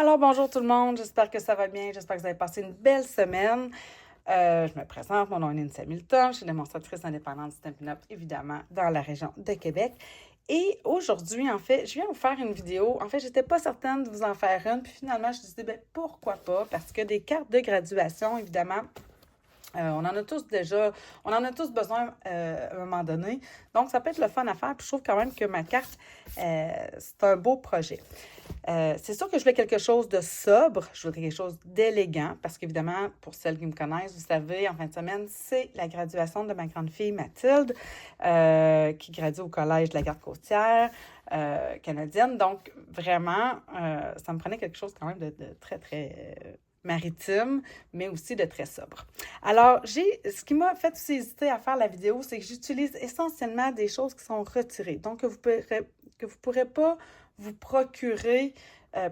Alors, bonjour tout le monde, j'espère que ça va bien, j'espère que vous avez passé une belle semaine. Je me présente, mon nom est Nancy Hamilton, je suis démonstratrice indépendante du Stampin' Up, évidemment, dans la région de Québec. Et aujourd'hui, en fait, je viens vous faire une vidéo. En fait, j'étais pas certaine de vous en faire une, puis finalement, je me suis dit, ben, pourquoi pas, parce que des cartes de graduation, évidemment, on en a tous déjà, on en a tous besoin à un moment donné. Donc, ça peut être le fun à faire. Puis je trouve quand même que ma carte, c'est un beau projet. C'est sûr que je voulais quelque chose de sobre, je voulais quelque chose d'élégant, parce qu'évidemment, pour celles qui me connaissent, vous savez, en fin de semaine, c'est la graduation de ma grande fille Mathilde, qui gradue au Collège de la Garde-Côtière canadienne. Donc, vraiment, ça me prenait quelque chose quand même de très, très maritime, mais aussi de très sobre. Alors, ce qui m'a fait aussi hésiter à faire la vidéo, c'est que j'utilise essentiellement des choses qui sont retirées, donc que vous pourrez pas vous procurer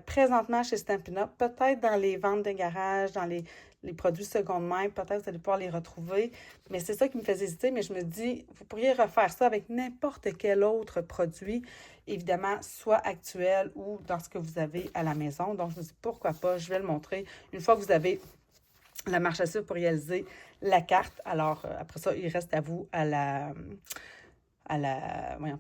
présentement chez Stampin' Up, peut-être dans les ventes de garage, dans les produits seconde main, peut-être vous allez pouvoir les retrouver, mais c'est ça qui me faisait hésiter, mais je me dis, vous pourriez refaire ça avec n'importe quel autre produit, évidemment, soit actuel ou dans ce que vous avez à la maison. Donc, je me dis, pourquoi pas, je vais le montrer. Une fois que vous avez la marche à suivre pour réaliser la carte, alors après ça, il reste à vous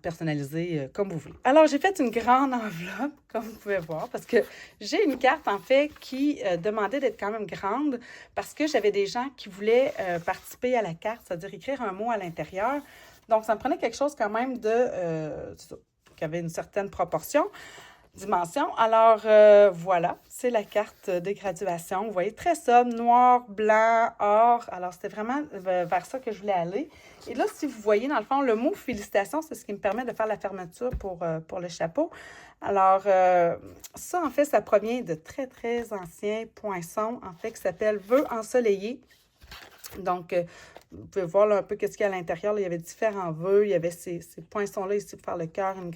personnaliser comme vous voulez. Alors, j'ai fait une grande enveloppe, comme vous pouvez voir, parce que j'ai une carte, en fait, qui demandait d'être quand même grande, parce que j'avais des gens qui voulaient participer à la carte, c'est-à-dire écrire un mot à l'intérieur. Donc, ça me prenait quelque chose quand même qui avait une certaine dimension. Alors, voilà, c'est la carte de graduation. Vous voyez, très sobre, noir, blanc, or. Alors, c'était vraiment vers ça que je voulais aller. Et là, si vous voyez, dans le fond, le mot félicitations, c'est ce qui me permet de faire la fermeture pour le chapeau. Alors, ça, en fait, ça provient de très, très anciens poinçons, en fait, qui s'appelle Vœux ensoleillés. Donc, vous pouvez voir là, un peu qu'est-ce qu'il y a à l'intérieur. Là, il y avait différents vœux. Il y avait ces poinçons-là ici pour faire le cœur, une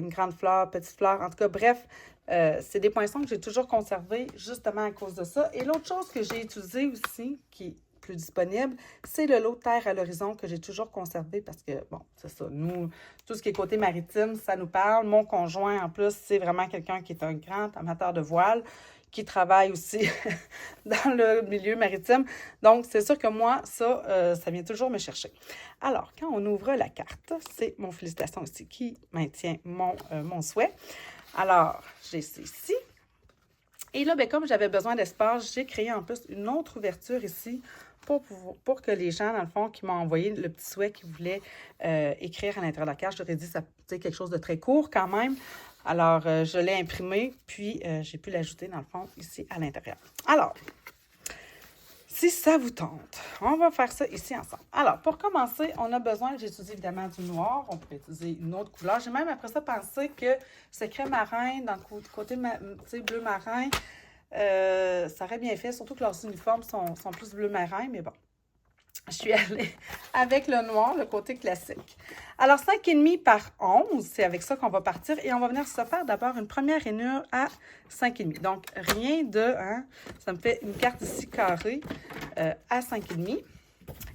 grande fleur, petite fleur. En tout cas, bref, c'est des poinçons que j'ai toujours conservés justement à cause de ça. Et l'autre chose que j'ai utilisée aussi, qui est plus disponible, c'est le lot de terre à l'horizon que j'ai toujours conservé parce que, bon, c'est ça, nous, tout ce qui est côté maritime, ça nous parle. Mon conjoint, en plus, c'est vraiment quelqu'un qui est un grand amateur de voile, qui travaille aussi dans le milieu maritime. Donc, c'est sûr que moi, ça vient toujours me chercher. Alors, quand on ouvre la carte, c'est mon félicitation ici qui maintient mon souhait. Alors, j'ai ici. Et là, bien, comme j'avais besoin d'espace, j'ai créé en plus une autre ouverture ici pour que les gens, dans le fond, qui m'ont envoyé le petit souhait qu'ils voulaient écrire à l'intérieur de la carte, je leur ai dit ça c'est quelque chose de très court quand même. Alors, je l'ai imprimé, puis j'ai pu l'ajouter, dans le fond, ici à l'intérieur. Alors, si ça vous tente, on va faire ça ici ensemble. Alors, pour commencer, on a besoin, j'ai utilisé évidemment du noir. On pourrait utiliser une autre couleur. J'ai même après ça pensé que ce crème marin, dans le côté bleu marin, ça aurait bien fait, surtout que leurs uniformes sont plus bleu marin, mais bon. Je suis allée avec le noir, le côté classique. Alors, 5,5 par 11, c'est avec ça qu'on va partir. Et on va venir se faire d'abord une première rainure à 5,5. Donc, rien de, ça me fait une carte ici carrée à 5,5.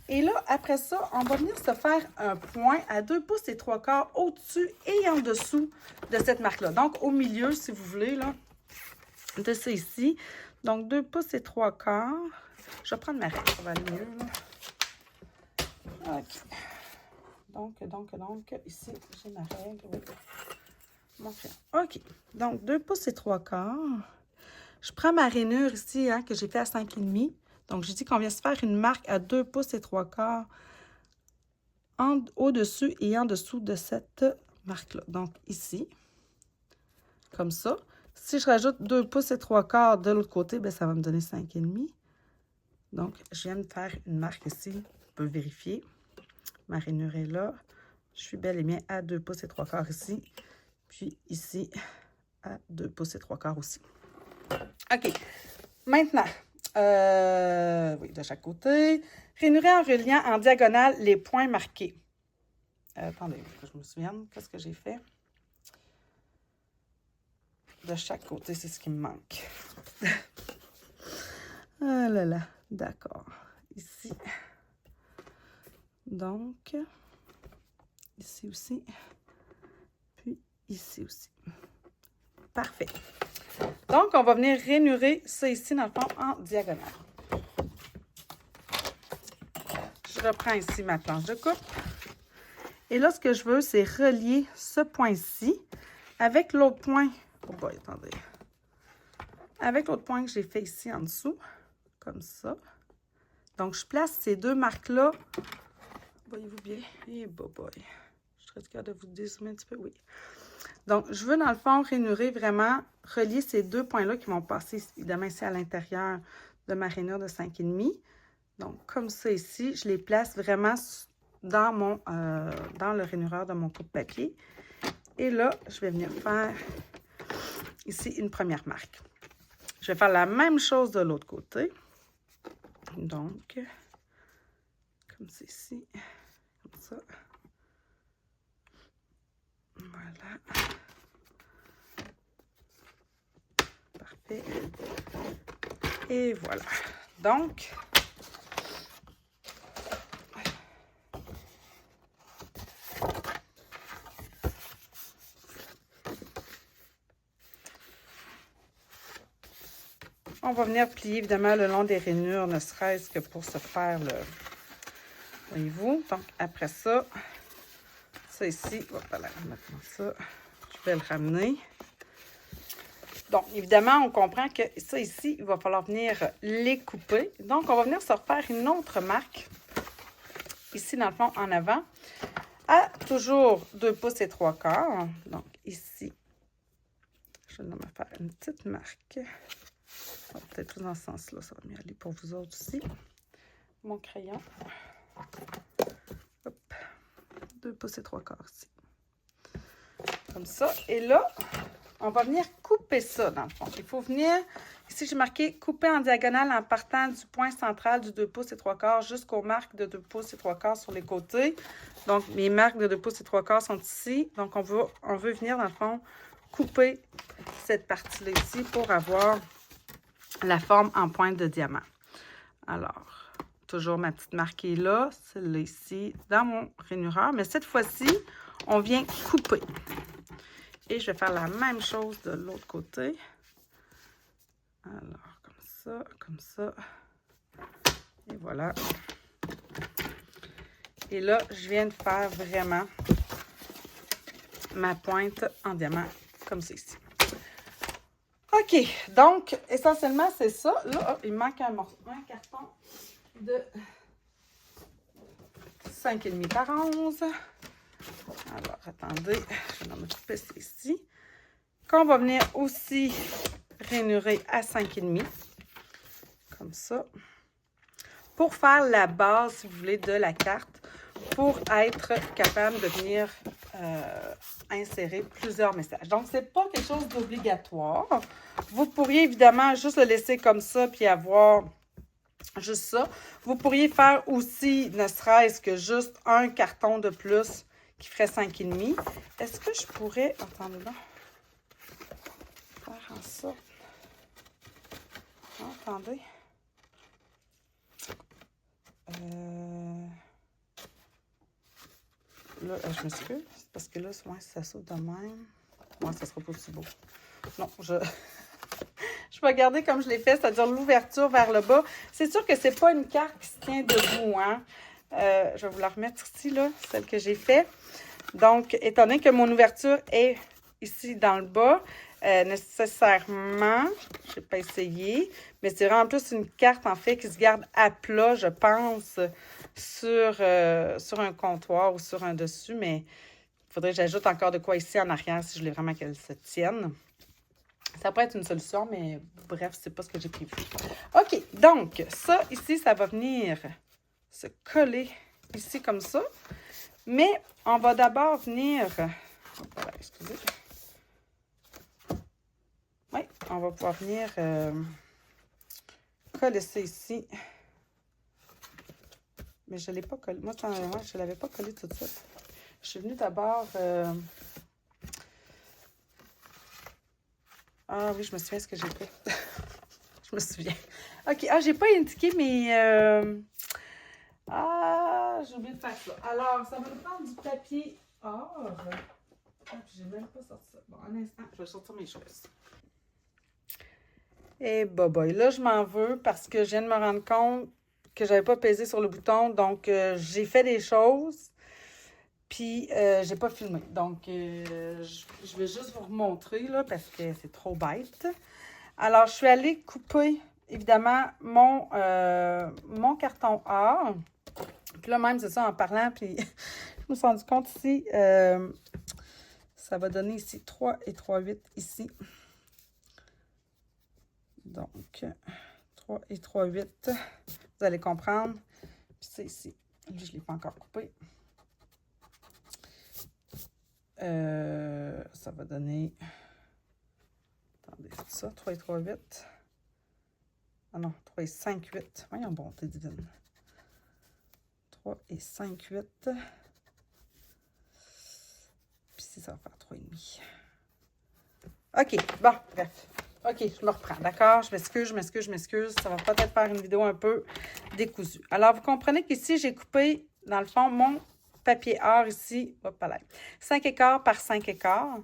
Et là, après ça, on va venir se faire un point à 2 pouces et 3 quarts au-dessus et en dessous de cette marque-là. Donc, au milieu, si vous voulez, là, de ça ici. Donc, 2 pouces et 3 quarts. Je vais prendre ma règle, ça va aller mieux, là. OK. Donc, ici, j'ai ma règle. Oui. Mon crayon. OK. Donc, 2 pouces et 3 quarts. Je prends ma rainure ici, que j'ai fait à 5,5. Donc, j'ai dit qu'on vient se faire une marque à 2 pouces et 3 quarts au-dessus et en dessous de cette marque-là. Donc, ici, comme ça. Si je rajoute 2 pouces et 3 quarts de l'autre côté, bien, ça va me donner 5,5. Donc, je viens de faire une marque ici. On peut vérifier. Ma rainure est là. Je suis bel et bien à 2 pouces et 3 quarts ici. Puis ici, à 2 pouces et 3 quarts aussi. OK. Maintenant, oui, de chaque côté. Rainurer en reliant en diagonale les points marqués. Attendez, que je me souvienne. Qu'est-ce que j'ai fait? De chaque côté, c'est ce qui me manque. Ah là là, d'accord. Ici. Donc, ici aussi. Puis ici aussi. Parfait. Donc, on va venir rainurer ça ici, dans le fond, en diagonale. Je reprends ici ma planche de coupe. Et là, ce que je veux, c'est relier ce point-ci avec l'autre point. Oh boy, attendez. Avec l'autre point que j'ai fait ici en dessous, comme ça. Donc, je place ces deux marques-là. Voyez-vous bien? Et boy. Je serais capable de vous dézoomer un petit peu? Oui. Donc, je veux, dans le fond, rainurer vraiment, relier ces deux points-là qui vont passer, évidemment, ici à l'intérieur de ma rainure de 5,5. Donc, comme ça ici, je les place vraiment dans le rainureur de mon coupe-papier. Et là, je vais venir faire ici une première marque. Je vais faire la même chose de l'autre côté. Donc, comme c'est ici, comme ça. Voilà. Parfait. Et voilà. Donc, on va venir plier évidemment le long des rainures, ne serait-ce que pour se faire le... Voyez-vous? Donc, après ça, ça ici, voilà, maintenant ça, je vais le ramener. Donc, évidemment, on comprend que ça ici, il va falloir venir les couper. Donc, on va venir se refaire une autre marque, ici dans le fond, en avant, à toujours 2 pouces et 3/4. Donc, ici, je vais me faire une petite marque. Peut-être plus dans ce sens-là, ça va mieux aller pour vous autres aussi. Mon crayon. Hop. 2 pouces et 3/4 ici. Comme ça. Et là, on va venir couper ça, dans le fond. Il faut venir, ici j'ai marqué couper en diagonale en partant du point central du 2 pouces et 3/4 jusqu'aux marques de 2 pouces et 3/4 sur les côtés. Donc, mes marques de 2 pouces et 3/4 sont ici. Donc, on veut venir, dans le fond, couper cette partie-là ici pour avoir la forme en pointe de diamant. Alors, toujours ma petite marque est là, celle-là ici, dans mon rainureur. Mais cette fois-ci, on vient couper. Et je vais faire la même chose de l'autre côté. Alors, comme ça. Et voilà. Et là, je viens de faire vraiment ma pointe en diamant, comme ça ici. OK, donc, essentiellement, c'est ça. Là, il manque un carton de 5,5 par 11. Alors, attendez, je vais m'occuper ça ici. Qu'on va venir aussi rainurer à 5,5, comme ça, pour faire la base, si vous voulez, de la carte, pour être capable de venir insérer plusieurs messages. Donc, c'est pas quelque chose d'obligatoire. Vous pourriez évidemment juste le laisser comme ça, puis avoir juste ça. Vous pourriez faire aussi, ne serait-ce que juste un carton de plus qui ferait 5,5. Est-ce que je pourrais... Attendez là. Faire en ça. Attendez. Là, je m'excuse, parce que là, souvent, si ça saute de même, moi, ça sera pas aussi beau. Non, je vais garder comme je l'ai fait, c'est-à-dire l'ouverture vers le bas. C'est sûr que c'est pas une carte qui se tient debout, hein. Je vais vous la remettre ici, là, celle que j'ai faite. Donc, étant donné que mon ouverture est ici dans le bas, nécessairement, je n'ai pas essayé, mais c'est vraiment plus une carte, en fait, qui se garde à plat, je pense, sur un comptoir ou sur un dessus, mais il faudrait que j'ajoute encore de quoi ici en arrière si je voulais vraiment qu'elle se tienne. Ça pourrait être une solution, mais bref, c'est pas ce que j'ai prévu. OK, donc, ça, ici, ça va venir se coller ici comme ça. Mais on va d'abord venir... Voilà, excusez. Oui, on va pouvoir venir coller ça ici. Mais je ne l'ai pas collé. Moi, je ne l'avais pas collé tout de suite. Je suis venue d'abord... Ah oui, je me souviens ce que j'ai fait. Je me souviens. OK. Ah, j'ai pas indiqué mes... Ah, j'ai oublié de faire ça. Alors, ça va nous prendre du papier or. Ah, j'ai même pas sorti ça. Bon, un instant, je vais sortir mes choses. Et boy, là, je m'en veux parce que je viens de me rendre compte que j'avais pas pesé sur le bouton. Donc, j'ai fait des choses, puis j'ai pas filmé. Donc, je vais juste vous remontrer, là, parce que c'est trop bête. Alors, je suis allée couper, évidemment, mon carton A. Puis là, même, c'est ça, en parlant, puis je me suis rendu compte ici, ça va donner ici 3 et 3, 8 ici. Donc, 3 et 3, 8. Vous allez comprendre. Puis c'est ici. Lui, je ne l'ai pas encore coupé. Ça va donner... Attendez, c'est ça, 3 et 3, 8. Ah non, 3 et 5, 8. Voyons, bonté divine. 3 et 5, 8. Puis ici, ça va faire 3 et demi. OK, bon, bref. OK, je me reprends, d'accord? Je m'excuse. Ça va peut-être faire une vidéo un peu décousue. Alors, vous comprenez qu'ici, j'ai coupé, dans le fond, mon papier or ici, hop là, 5 écarts par 5 écarts.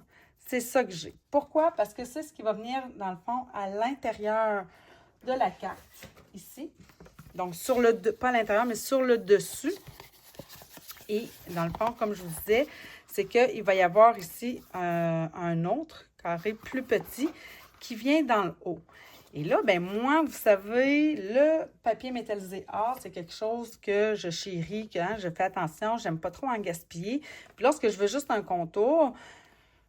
C'est ça que j'ai. Pourquoi? Parce que c'est ce qui va venir, dans le fond, à l'intérieur de la carte, ici. Donc, sur le, pas à l'intérieur, mais sur le dessus. Et, dans le fond, comme je vous disais, c'est qu'il va y avoir ici un autre carré plus petit qui vient dans le haut. Et là, ben moi, vous savez, le papier métallisé or, c'est quelque chose que je chéris, que je fais attention, j'aime pas trop en gaspiller. Puis lorsque je veux juste un contour,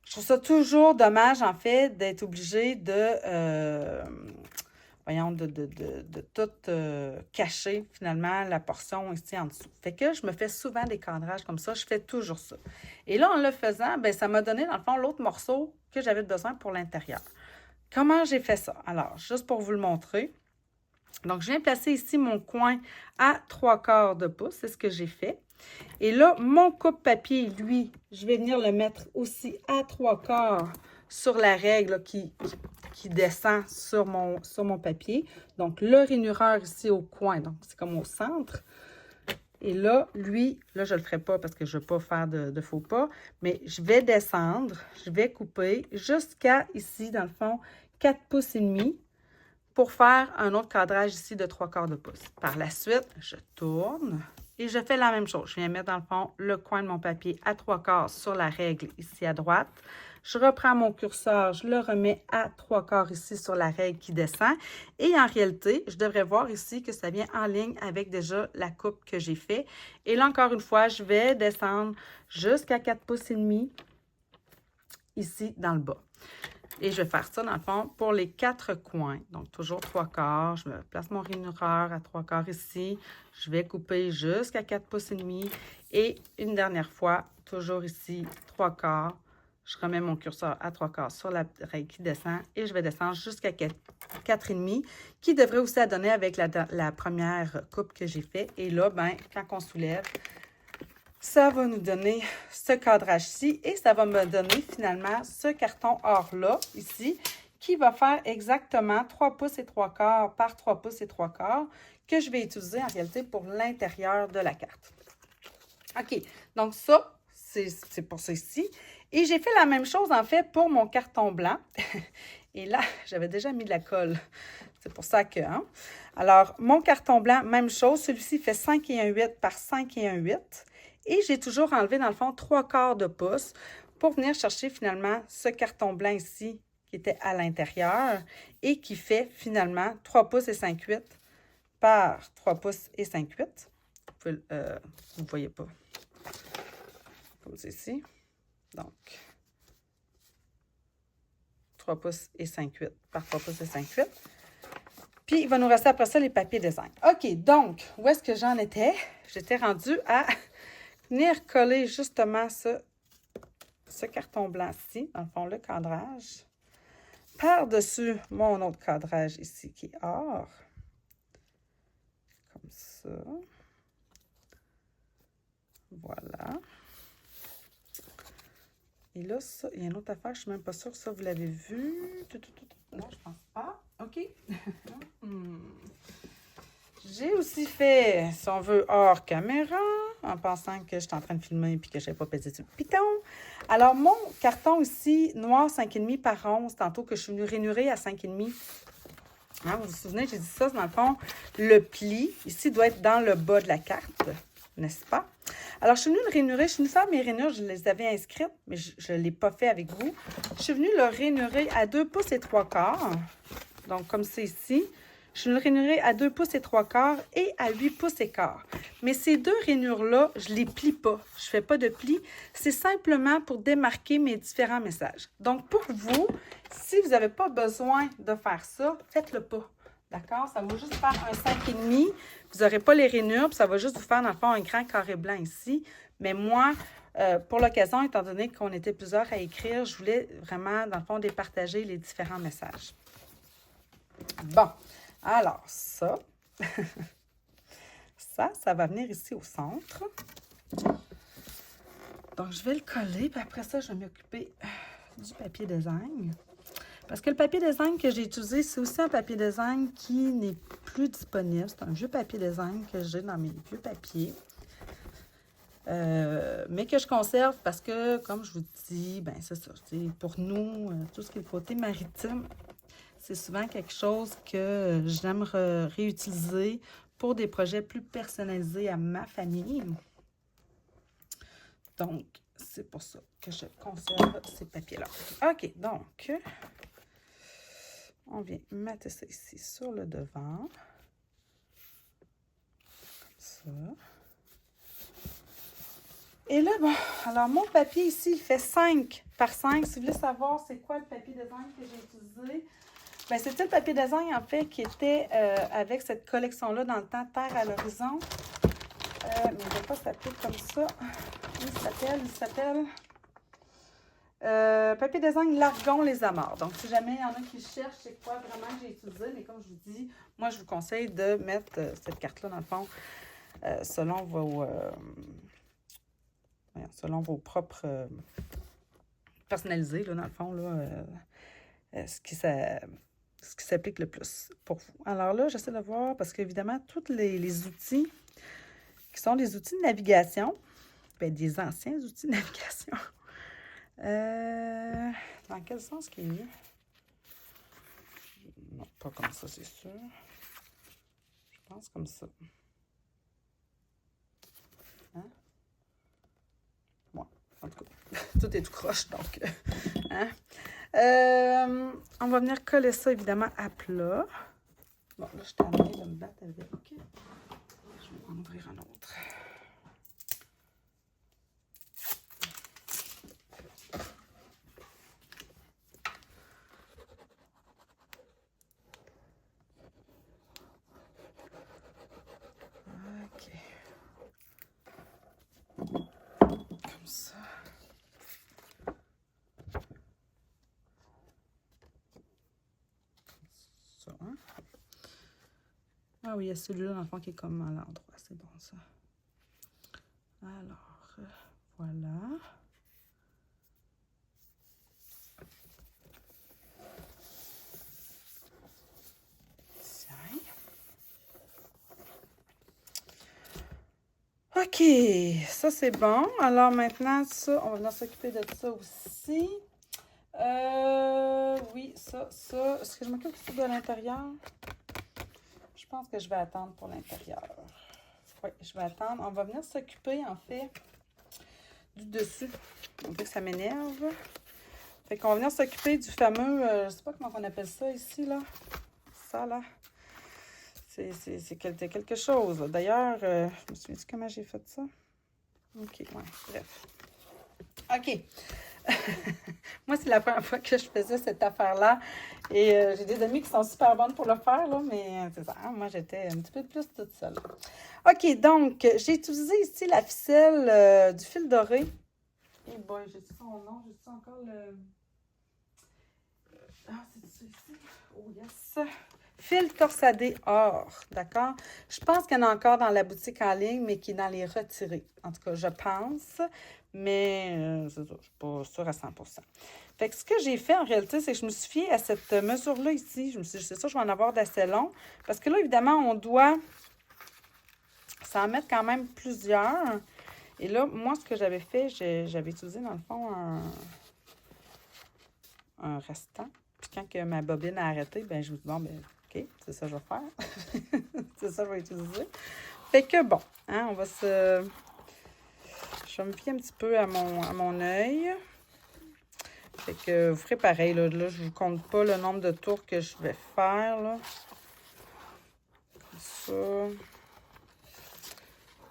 je trouve ça toujours dommage, en fait, d'être obligé de, voyons, de tout cacher, finalement, la portion ici en dessous. Fait que je me fais souvent des cadrages comme ça, je fais toujours ça. Et là, en le faisant, ben ça m'a donné, dans le fond, l'autre morceau que j'avais besoin pour l'intérieur. Comment j'ai fait ça? Alors, juste pour vous le montrer. Donc, je viens placer ici mon coin à 3/4 de pouce. C'est ce que j'ai fait. Et là, mon coupe-papier, lui, je vais venir le mettre aussi à 3/4 sur la règle là, qui descend sur mon papier. Donc, le rainureur ici au coin. Donc, c'est comme au centre. Et là, lui, là, je ne le ferai pas parce que je ne veux pas faire de faux pas, mais je vais descendre, je vais couper jusqu'à ici, dans le fond, 4 pouces et demi pour faire un autre cadrage ici de 3/4 de pouce. Par la suite, je tourne et je fais la même chose. Je viens mettre, dans le fond, le coin de mon papier à 3/4 sur la règle ici à droite. Je reprends mon curseur, je le remets à 3/4 ici sur la règle qui descend. Et en réalité, je devrais voir ici que ça vient en ligne avec déjà la coupe que j'ai fait. Et là, encore une fois, je vais descendre jusqu'à 4 pouces et demi ici dans le bas. Et je vais faire ça, dans le fond, pour les 4 coins. Donc, toujours 3/4. Je me place mon rainureur à 3/4 ici. Je vais couper jusqu'à 4 pouces et demi. Et une dernière fois, toujours ici, 3/4. Je remets mon curseur à 3/4 sur la règle qui descend et je vais descendre jusqu'à 4,5 qui devrait aussi donner avec la première coupe que j'ai fait. Et là, ben, quand on soulève, ça va nous donner ce cadrage-ci et ça va me donner finalement ce carton or-là, ici, qui va faire exactement 3 pouces et 3/4 par 3 pouces et 3/4 que je vais utiliser en réalité pour l'intérieur de la carte. OK, donc ça, c'est pour ça ici. Et j'ai fait la même chose, en fait, pour mon carton blanc. Et là, j'avais déjà mis de la colle. C'est pour ça que... Hein? Alors, mon carton blanc, même chose. Celui-ci fait 5 et 1/8 par 5 et 1/8. Et j'ai toujours enlevé, dans le fond, 3/4 de pouce pour venir chercher, finalement, ce carton blanc ici qui était à l'intérieur et qui fait, finalement, 3 pouces et 5/8 par 3 pouces et 5/8. Vous ne voyez pas. Comme c'est ici. Donc, 3 pouces et 5/8 par 3 pouces et 5/8. Puis, il va nous rester après ça les papiers design. OK, donc, où est-ce que j'en étais? J'étais rendue à venir coller justement ce carton blanc-ci, dans le fond, le cadrage, par-dessus mon autre cadrage ici qui est or. Comme ça. Voilà. Et là, ça, il y a une autre affaire, je ne suis même pas sûre que ça, vous l'avez vu. Non, je pense pas. OK. J'ai aussi fait, si on veut, hors caméra, en pensant que j'étais en train de filmer et que je n'avais pas pesé sur le piton. Alors, mon carton ici, noir 5,5 par 11, tantôt que je suis venue rainurer à 5,5 Hein, vous vous souvenez, j'ai dit ça, dans le fond, le pli, ici, doit être dans le bas de la carte, n'est-ce pas? Alors, je suis venue le rainurer. Je suis venue faire mes rainures. Je les avais inscrites, mais je ne l'ai pas fait avec vous. Je suis venue le rainurer à 2 pouces et 3 quarts. Donc, comme c'est ici. Je suis venue le rainurer à 2 pouces et 3 quarts et à 8 pouces et quart. Mais ces deux rainures-là, je ne les plie pas. Je ne fais pas de pli. C'est simplement pour démarquer mes différents messages. Donc, pour vous, si vous n'avez pas besoin de faire ça, faites-le pas. D'accord? Ça va juste faire un 5,5. Vous n'aurez pas les rainures, puis ça va juste vous faire, dans le fond, un grand carré blanc ici. Mais moi, pour l'occasion, étant donné qu'on était plusieurs à écrire, je voulais vraiment, dans le fond, départager les différents messages. Bon, alors ça, ça va venir ici au centre. Donc, je vais le coller, puis après ça, je vais m'occuper du papier design. Parce que le papier design que j'ai utilisé, c'est aussi un papier design qui n'est plus disponible. C'est un vieux papier design que j'ai dans mes vieux papiers. Mais que je conserve parce que, comme je vous dis, ben c'est ça. Pour nous, tout ce qui est le côté maritime, c'est souvent quelque chose que j'aime réutiliser pour des projets plus personnalisés à ma famille. Donc, c'est pour ça que je conserve ces papiers-là. OK, donc... on vient mettre ça ici sur le devant. Comme ça. Et là, bon, alors mon papier ici, il fait 5 par 5. Si vous voulez savoir c'est quoi le papier design que j'ai utilisé, bien, c'était le papier design, en fait, qui était avec cette collection-là dans le temps, Terre à l'horizon. Mais il ne va pas s'appeler comme ça. Il s'appelle... papier design Largon les Amarres. Donc, si jamais il y en a qui cherchent, c'est quoi vraiment que j'ai utilisé. Mais comme je vous dis, moi, je vous conseille de mettre cette carte-là, dans le fond, selon vos propres personnalisés, là, dans le fond, là, ce qui s'applique le plus pour vous. Alors là, j'essaie de voir, parce qu'évidemment, tous les outils qui sont des outils de navigation, bien, des anciens outils de navigation, dans quel sens qu'il est mieux? Non, pas comme ça, c'est sûr. Je pense comme ça. Hein? Bon, en tout cas, tout est tout croche, donc... hein? On va venir coller ça, évidemment, à plat. Bon, là, je suis en train de me battre avec. Je vais en ouvrir un autre. Ah oui, il y a celui-là, dans le fond, qui est comme à l'endroit. C'est bon, ça. Alors, voilà. Tiens. OK, ça, c'est bon. Alors, maintenant, ça, on va venir s'occuper de ça aussi. Oui, ça. Est-ce que je m'occupe aussi de l'intérieur? Je pense que je vais attendre pour l'intérieur. Oui, je vais attendre. On va venir s'occuper, en fait, du dessus. On dirait que ça m'énerve. Fait qu'on va venir s'occuper du fameux... je sais pas comment on appelle ça ici, là. Ça, là. C'est quelque chose. D'ailleurs, je me souviens comment j'ai fait ça? OK, ouais, bref. OK. Moi, c'est la première fois que je faisais cette affaire-là. Et j'ai des amis qui sont super bonnes pour le faire, là, mais c'est ça. Moi, j'étais un petit peu plus toute seule. OK, donc, j'ai utilisé ici la ficelle du fil doré. Et boy, j'ai-tu son nom? J'ai-tu encore le... Ah, c'est ça ici? Oh, yes! Fil torsadé or, d'accord? Je pense qu'il y en a encore dans la boutique en ligne, mais qui est dans les retirés. En tout cas, je pense, mais c'est ça, je ne suis pas sûre à 100%. Fait que ce que j'ai fait en réalité, c'est que je me suis fiée à cette mesure-là ici. Je me suis dit, c'est ça, je vais en avoir d'assez long. Parce que là, évidemment, on doit s'en mettre quand même plusieurs. Et là, moi, ce que j'avais fait, j'avais utilisé, dans le fond, un restant. Puis quand que ma bobine a arrêté, ben je me dis, bon, ben OK, OK, c'est ça que je vais faire. C'est ça que je vais utiliser. Fait que bon, hein, on va se... Je vais me fier un petit peu à mon œil. Fait que vous ferez pareil, là. Là, je ne vous compte pas le nombre de tours que je vais faire, là. Comme ça.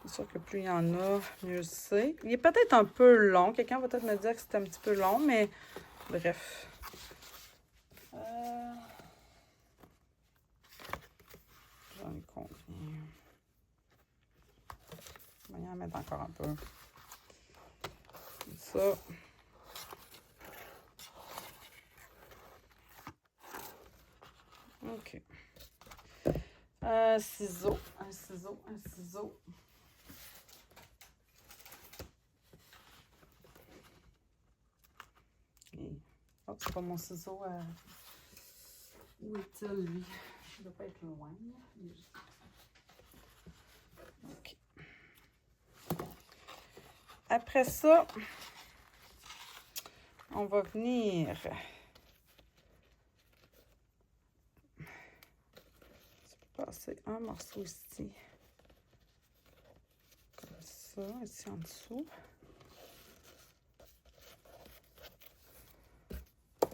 C'est sûr que plus il y en a, mieux c'est. Il est peut-être un peu long. Quelqu'un va peut-être me dire que c'est un petit peu long, mais bref. J'en ai combien? On va y en mettre encore un peu. Comme ça. OK. Un ciseau. Et... Oh, c'est pas mon ciseau. Où est-il, lui? Il ne doit pas être loin. OK. Après ça, on va venir... passer un morceau ici. Comme ça, ici en dessous.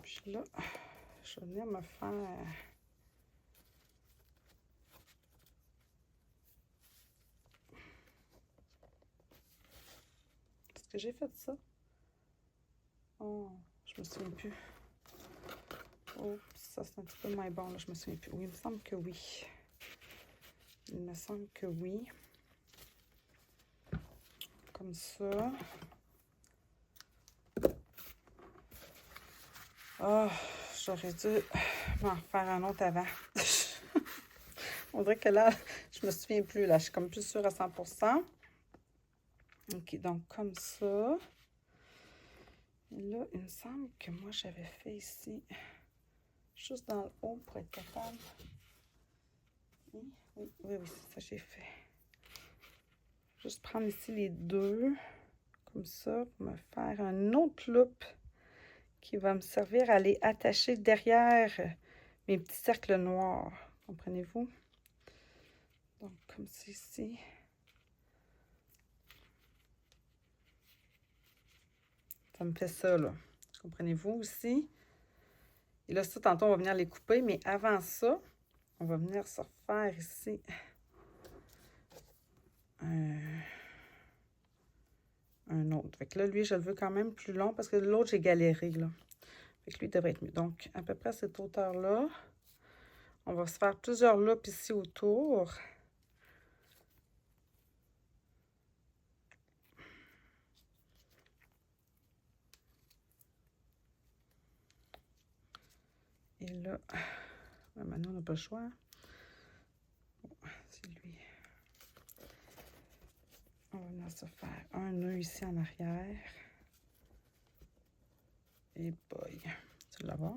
Puis là, je vais venir me faire... Est-ce que j'ai fait ça? Oh, je me souviens plus. Oh, ça c'est un petit peu moins bon, là, je me souviens plus. Oui, il me semble que oui. Il me semble que oui. Comme ça. Oh, j'aurais dû m'en refaire un autre avant. On dirait que là, je me souviens plus. Là, je suis comme plus sûre à 100%. OK, donc comme ça. Et là, il me semble que moi, j'avais fait ici, juste dans le haut pour être capable. Oui, c'est ça que j'ai fait. Juste prendre ici les deux, comme ça, pour me faire un autre loop qui va me servir à les attacher derrière mes petits cercles noirs. Comprenez-vous? Donc, comme c'est ici. Ça me fait ça, là. Comprenez-vous aussi? Et là, ça, tantôt, on va venir les couper, mais avant ça, on va venir se faire ici un autre. Fait que là, lui, je le veux quand même plus long parce que l'autre, j'ai galéré, là. Fait que lui, devrait être mieux. Donc, à peu près à cette hauteur-là, on va se faire plusieurs loops ici autour. Et là, maintenant, on n'a pas le choix. C'est lui. On va venir se faire un nœud ici en arrière. Et boy, tu vas voir.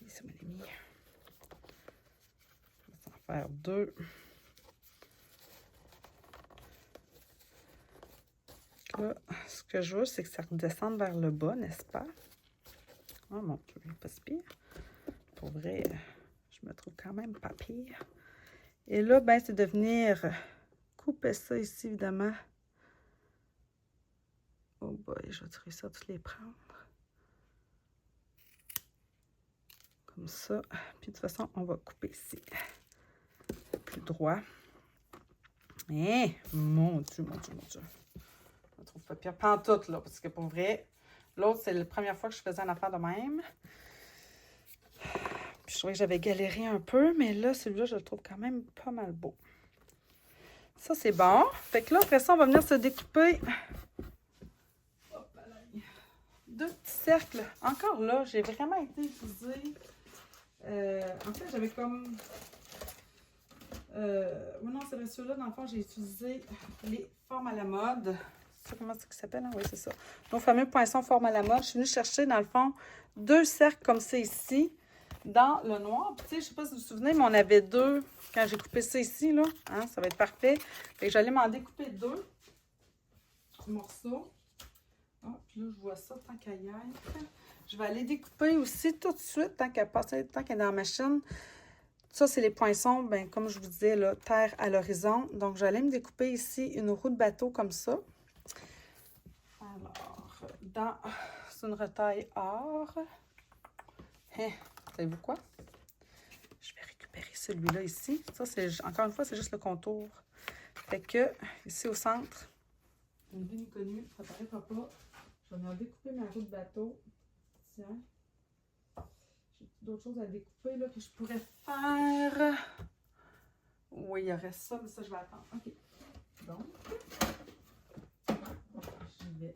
Ici, mon ami. On va s'en faire deux. Là, ce que je veux, c'est que ça redescende vers le bas, n'est-ce pas? Oh mon Dieu, pas si pire. Pour vrai, je me trouve quand même pas pire. Et là, ben, c'est de venir couper ça ici, évidemment. Oh boy, je vais réussir à tous les prendre. Comme ça. Puis de toute façon, on va couper ici. Plus droit. Eh, mon Dieu. Je me trouve pas pire pantoute, là, parce que pour vrai, l'autre, c'est la première fois que je faisais une affaire de même. Puis je trouvais que j'avais galéré un peu, mais là, celui-là, je le trouve quand même pas mal beau. Ça, c'est bon. Fait que là, après ça, on va venir se découper deux petits cercles. Encore là, j'ai vraiment été utilisée. En fait, j'avais comme... non, c'est vrai, ceux-là, dans le fond, j'ai utilisé les formes à la mode. C'est comment ça s'appelle, hein? Oui, c'est ça. Nos fameux poinçons formes à la mode. Je suis venue chercher, dans le fond, deux cercles comme ça ici, dans le noir. Puis, tu sais, je sais pas si vous vous souvenez, mais on avait deux quand j'ai coupé ça ici, là. Hein, ça va être parfait. Fait que j'allais m'en découper deux morceaux. Ah, puis là, je vois ça tant qu'à y être. Je vais aller découper aussi tout de suite, tant qu'elle est dans la machine. Ça, c'est les poinçons, ben, comme je vous disais, là, terre à l'horizon. Donc, j'allais me découper ici une roue de bateau comme ça. Alors, c'est une retaille or. Hein, savez-vous quoi? Je vais récupérer celui-là ici. Ça, c'est encore une fois, c'est juste le contour. Fait que, ici au centre, une vue inconnue, ça paraîtra pas. Je vais venir découper ma roue de bateau. Tiens. J'ai d'autres choses à découper là, que je pourrais faire. Oui, il y aurait ça, mais ça, je vais attendre. OK. Donc, j'y vais.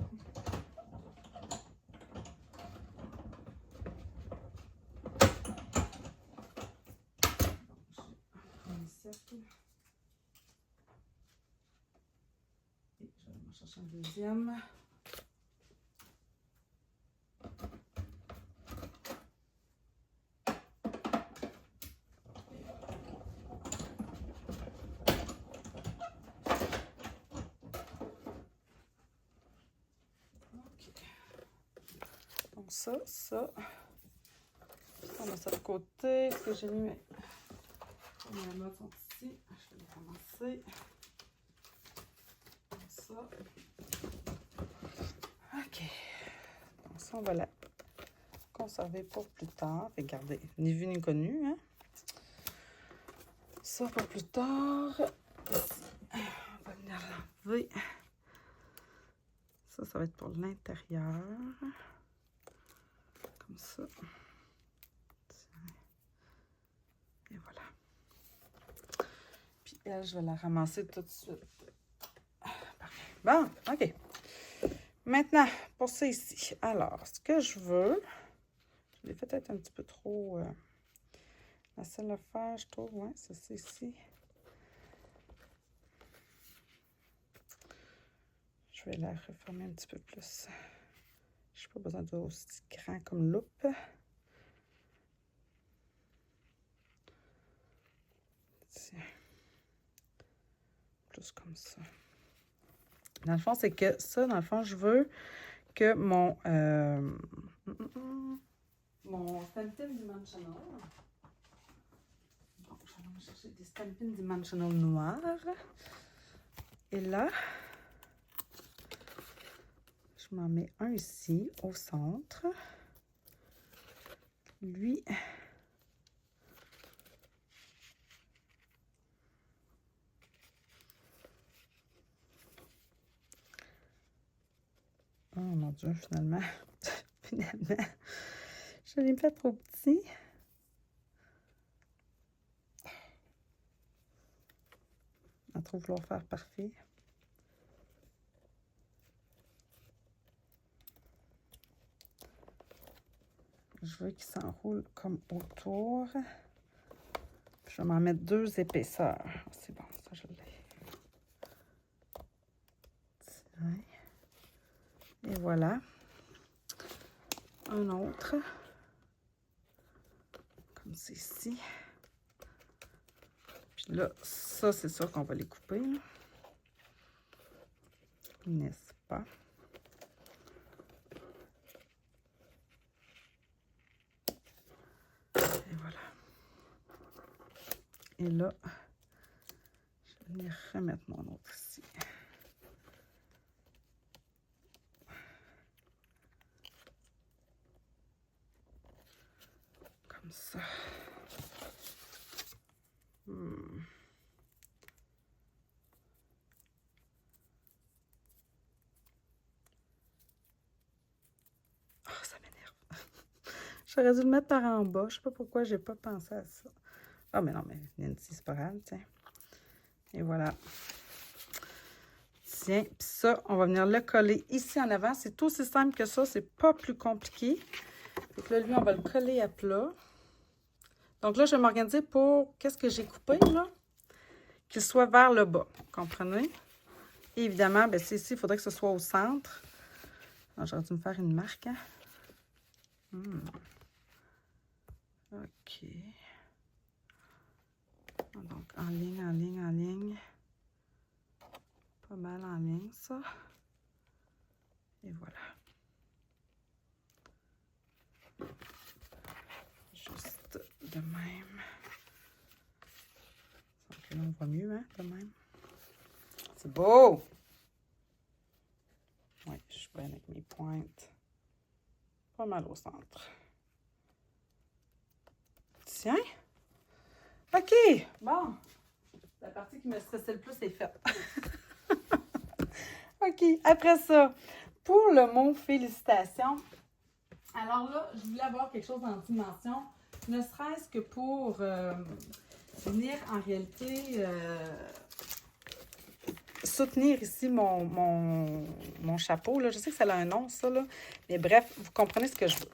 Et je vais aller chercher un deuxième. Donc ça, on met ça de côté. Ce que j'ai mis, mes notes sont ici. Je vais les ramasser. Comme ça. OK. Donc ça, on va la conserver pour plus tard. Regardez, ni vu ni connu, hein? Ça pour plus tard. On va venir l'enlever. Ça va être pour l'intérieur. Comme ça. Et voilà. Puis elle, je vais la ramasser tout de suite. Parfait. Bon, OK. Maintenant, pour ça ici. Alors, ce que je veux, je l'ai fait peut-être un petit peu trop... la selle à faire, je trouve. Ouais, c'est ça ici. Je vais la refermer un petit peu plus. Je n'ai pas besoin d'aussi grand comme loupe. Tiens. Plus comme ça. Dans le fond, c'est que ça, dans le fond, je veux que mon Stampin' Dimensional. Bon, je vais aller chercher des Stampin' Dimensional noirs. Et là, je m'en mets un ici, au centre. Lui, oh mon Dieu, finalement, je l'ai fait trop petit. À trop vouloir faire parfait. Je veux qu'il s'enroule comme autour. Puis je vais m'en mettre 2 épaisseurs. C'est bon, ça je l'ai. Tiens. Et voilà. Un autre. Comme c'est ici. Puis là, ça, c'est sûr qu'on va les couper. N'est-ce pas? Et voilà. Et là, je vais venir remettre mon autre ici. Comme ça. Oh, ça m'énerve. J'aurais dû le mettre par en bas. Je sais pas pourquoi j'ai pas pensé à ça. Ah, mais non, mais Nancy, c'est pas grave, tiens. Et voilà. Tiens, puis ça, on va venir le coller ici en avant. C'est tout aussi simple que ça, c'est pas plus compliqué. Donc là, lui, on va le coller à plat. Donc là, je vais m'organiser pour qu'est-ce que j'ai coupé, là? Qu'il soit vers le bas, comprenez? Et évidemment, ben, c'est ici, il faudrait que ce soit au centre. J'aurais dû me faire une marque, hein? OK. Donc, en ligne, en ligne, en ligne. Pas mal en ligne, ça. Et voilà. Juste de même. Donc là, on voit mieux, hein, de même. C'est beau! Oui, je suis bien avec mes pointes. Pas mal au centre. Tiens! OK! Bon! La partie qui me stressait le plus est faite. OK, après ça, pour le mot félicitations, alors là, je voulais avoir quelque chose en dimension, ne serait-ce que pour venir en réalité soutenir ici mon chapeau. Là. Je sais que ça a un nom, ça, là. Mais bref, vous comprenez ce que je veux.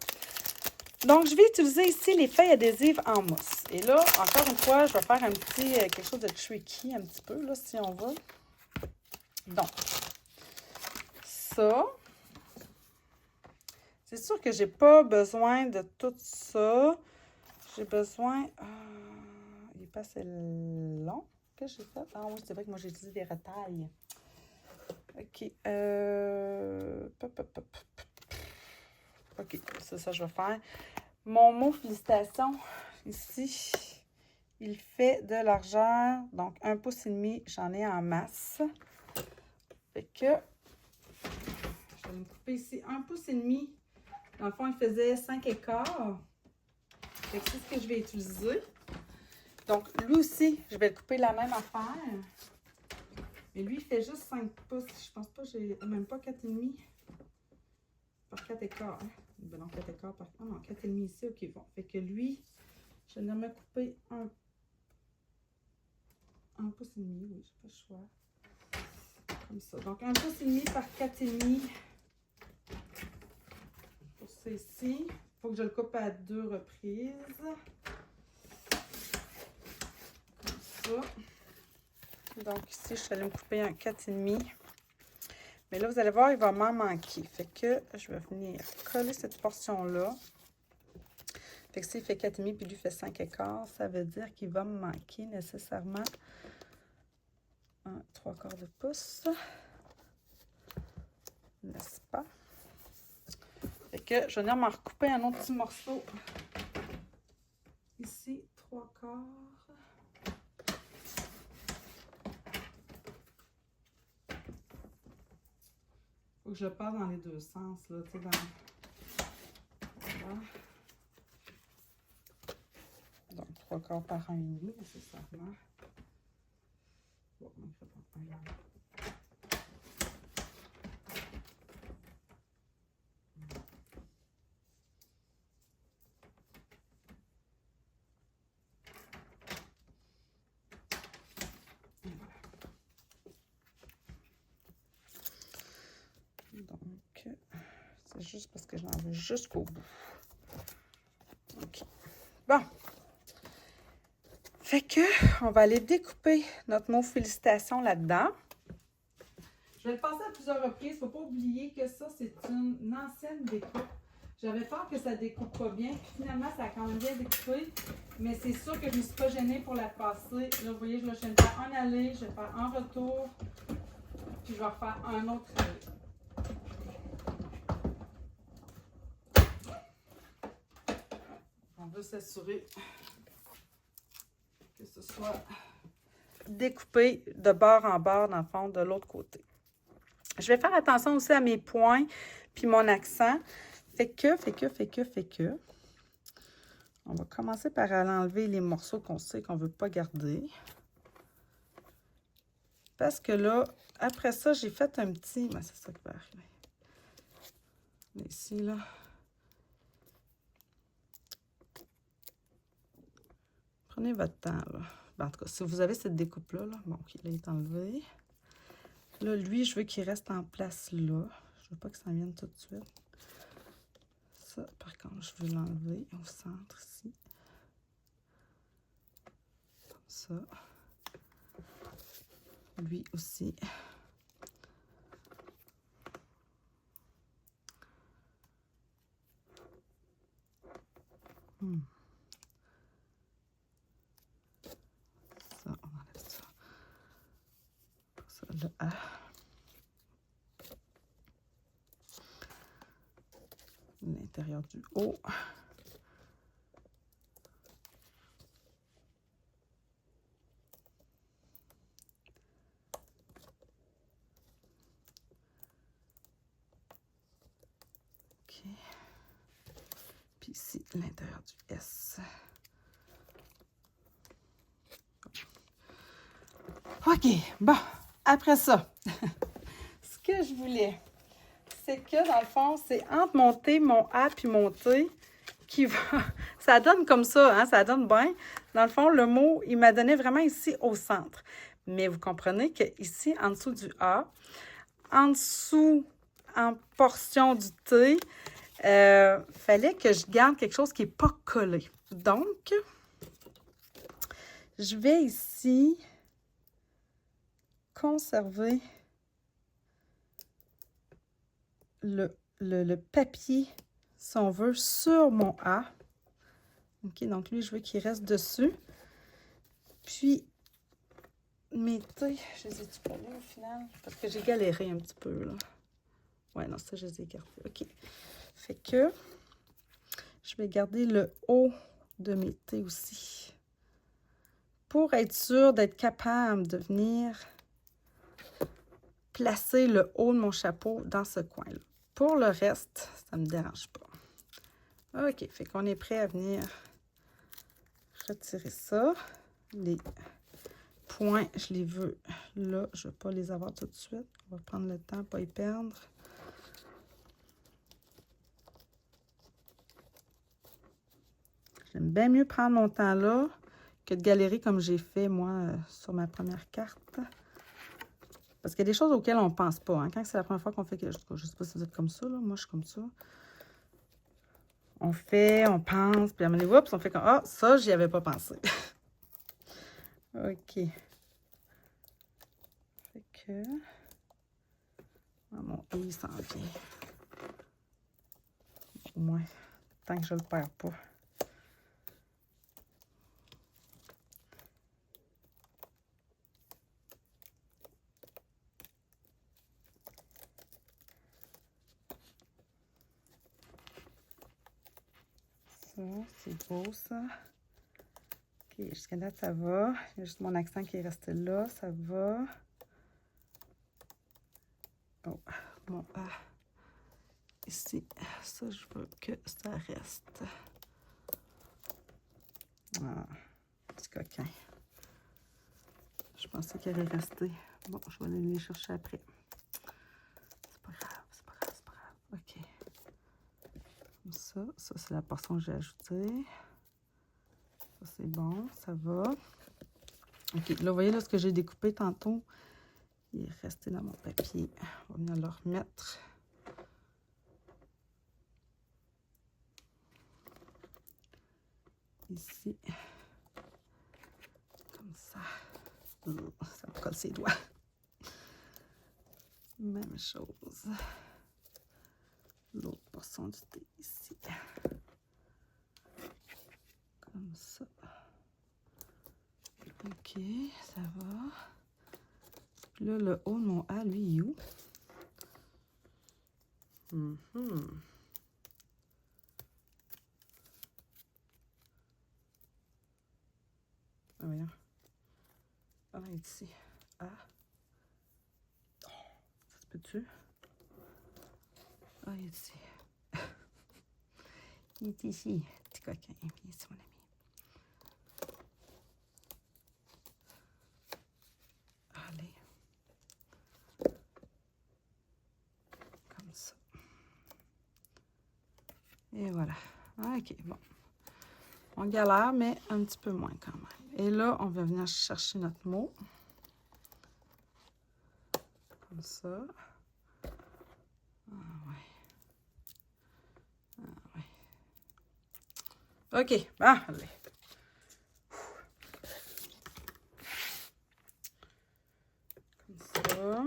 Donc, je vais utiliser ici les feuilles adhésives en mousse. Et là, encore une fois, je vais faire un petit quelque chose de tricky, un petit peu, là, si on veut. Donc, ça. C'est sûr que j'ai pas besoin de tout ça. J'ai besoin... il est pas assez long que j'ai fait. Ah oui, c'est vrai que moi, j'ai utilisé des retailles. OK. OK, c'est ça que je vais faire. Mon mot félicitations, ici, il fait de largeur. Donc, 1,5 pouce, j'en ai en masse. Fait que, je vais me couper ici 1,5 pouce. Dans le fond, il faisait 5 écarts. Fait que c'est ce que je vais utiliser. Donc, lui aussi, je vais le couper la même affaire. Mais lui, il fait juste 5 pouces. Je pense pas, j'ai même pas 4,5 par 4 écarts. Hein? Ben non, 4 écarts par... Ah non, 4,5 ici, OK, bon. Fait que lui, je vais me couper un pouce et demi. Oui, j'ai pas le choix. Comme ça. Donc, 1,5 pouce par 4,5 pour ça ici. Il faut que je le coupe à 2 reprises. Comme ça. Donc ici, je suis allée me couper un 4,5. Mais là, vous allez voir, il va m'en manquer. Fait que je vais venir coller cette portion-là. Fait que s'il fait 4,5 puis lui fait 5 écarts, ça veut dire qu'il va me manquer nécessairement un 3/4 de pouce. N'est-ce pas? Fait que je vais venir m'en recouper un autre petit morceau. Ici, 3/4. Faut que je passe dans les deux sens, là, tu sais, dans... Voilà. Donc, 3/4 par 1,5, nécessairement. Bon, on fait pas 1,5. Donc, c'est juste parce que j'en veux jusqu'au bout. OK. Bon. Fait que, on va aller découper notre mot félicitations là-dedans. Je vais le passer à plusieurs reprises. Il ne faut pas oublier que ça, c'est une ancienne découpe. J'avais peur que ça ne découpe pas bien. Puis finalement, ça a quand même bien découpé. Mais c'est sûr que je ne me suis pas gênée pour la passer. Là, vous voyez, je vais faire un aller, je vais faire un retour. Puis je vais refaire un autre aller. On veut s'assurer que ce soit découpé de bord en bord, dans le fond, de l'autre côté. Je vais faire attention aussi à mes points puis mon accent. Fait que, on va commencer par aller enlever les morceaux qu'on sait qu'on ne veut pas garder. Parce que là, après ça, j'ai fait un petit... Ben, c'est ça qui va arriver. Ici, là. Prenez votre temps, là. Ben, en tout cas, si vous avez cette découpe-là, là, bon, OK, là, il est enlevé. Là, lui, je veux qu'il reste en place là. Je veux pas que ça vienne tout de suite. Ça, par contre, je veux l'enlever au centre ici. Comme ça. Lui aussi. Ça, on enlève ça. Ça, le A. l'intérieur du haut. OK. Puis ici, l'intérieur du S. OK, bon, après ça, ce que je voulais, c'est que dans le fond, c'est entre mon T, mon A puis mon T qui va... Ça donne comme ça, hein, ça donne bien. Dans le fond, le mot, il m'a donné vraiment ici au centre. Mais vous comprenez qu'ici, en dessous du A, en dessous, en portion du T, fallait que je garde quelque chose qui n'est pas collé. Donc, je vais ici conserver le papier, si on veut, sur mon A. OK, donc lui, je veux qu'il reste dessus. Puis, mes T, je les ai-tu collés au final? Parce que j'ai galéré un petit peu, là. Ouais, non, ça, je les ai gardés. OK. Fait que je vais garder le haut de mes T aussi. Pour être sûr d'être capable de venir placer le haut de mon chapeau dans ce coin-là. Pour le reste, ça ne me dérange pas. OK, fait qu'on est prêt à venir retirer ça. Les points, je les veux là. Je ne veux pas les avoir tout de suite. On va prendre le temps, pas y perdre. J'aime bien mieux prendre mon temps là que de galérer comme j'ai fait, moi, sur ma première carte. Parce qu'il y a des choses auxquelles on ne pense pas. Hein. Quand c'est la première fois qu'on fait quelque chose, je ne sais pas si vous êtes comme ça, là. Moi, je suis comme ça. On fait, on pense, puis à un moment donné, oups, on fait comme, ah, ça, j'y avais pas pensé. OK. Fait que... Ah, mon I s'en vient. Au moins, tant que je le perds pas. Ça, c'est beau, ça. OK, jusqu'à là, ça va. Il y a juste mon accent qui est resté là. Ça va. Oh, mon A. Ici, ça, je veux que ça reste. Ah, petit coquin. Je pensais qu'il allait rester. Bon, je vais aller les chercher après. C'est pas grave, c'est pas grave, c'est pas grave. OK. Comme ça, ça c'est la portion que j'ai ajoutée. Ça c'est bon, ça va. OK, là, vous voyez là, ce que j'ai découpé tantôt, il est resté dans mon papier. On va venir le remettre. Ici. Comme ça. Ça me colle ses doigts. Même chose. L'autre portion du thé ici. Comme ça. OK, ça va. Puis là, le haut de mon A, lui, il est où? Ah, voyons. Ah, il est ici. Ah. Oh, ça se peut-tu? Ah, il est ici. Il est ici. Petit coquin. Viens ici, mon ami. Allez. Comme ça. Et voilà. OK, bon. On galère, mais un petit peu moins quand même. Et là, on va venir chercher notre mot. Comme ça. Ah ouais. Ah ouais. OK, bon, allez. Comme ça.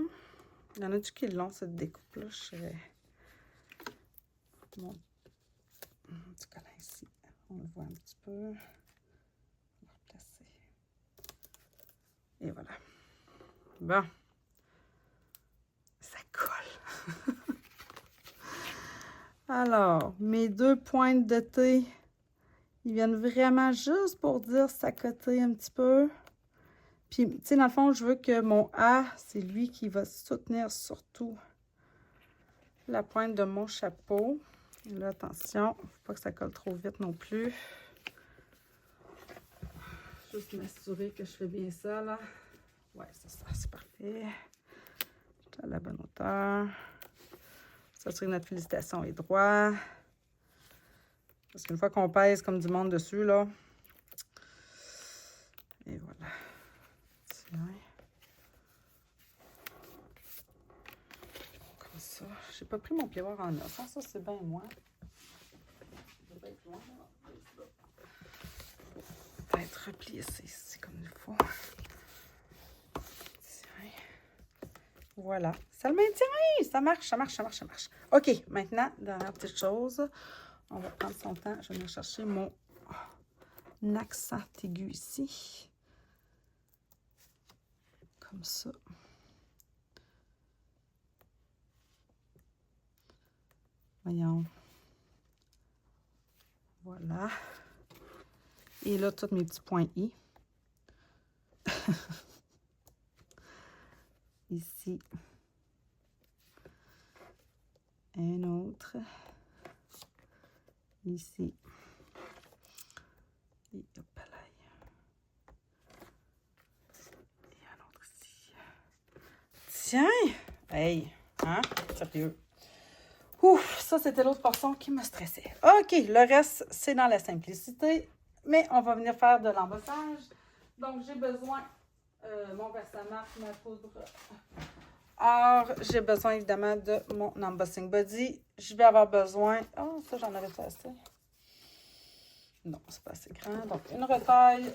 Il y en a-tu qui est long, cette découpe-là? Je serais... Mon petit collant ici. On le voit un petit peu. On va replacer. Et voilà. Bon. Ça colle. Alors, mes 2 pointes de thé, ils viennent vraiment juste pour dire s'accoter un petit peu. Puis, tu sais, dans le fond, je veux que mon A, c'est lui qui va soutenir surtout la pointe de mon chapeau. Et là, attention, faut pas que ça colle trop vite non plus. Juste m'assurer que je fais bien ça, là. Ouais, c'est ça, c'est parfait. Je suis à la bonne hauteur. S'assurer que notre félicitation est droite. Parce qu'une fois qu'on pèse comme du monde dessus, là. Et voilà. Tiens. Comme ça. J'ai pas pris mon plioir en os. Ça, c'est bien moi. Peut-être replier ça ici comme il faut. Tiens. Voilà. Ça le maintient. Ça marche, ça marche, ça marche, ça marche. OK. Maintenant, dernière petite chose. On va prendre son temps. Je vais venir chercher mon accent aigu ici. Comme ça. Voyons. Voilà. Et là, tous mes petits points I. Ici. Un autre. Ici. Et hop là. Et un autre ici. Tiens! Hey! Hein? Sérieux. Ouf! Ça, c'était l'autre portion qui me stressait. OK, le reste, c'est dans la simplicité. Mais on va venir faire de l'embossage. Donc, j'ai besoin, mon versement, ma poudre. Or, j'ai besoin évidemment de mon embossing body. Je vais avoir besoin... Oh, ça, j'en avais pas assez. Non, c'est pas assez grand. Donc, une retaille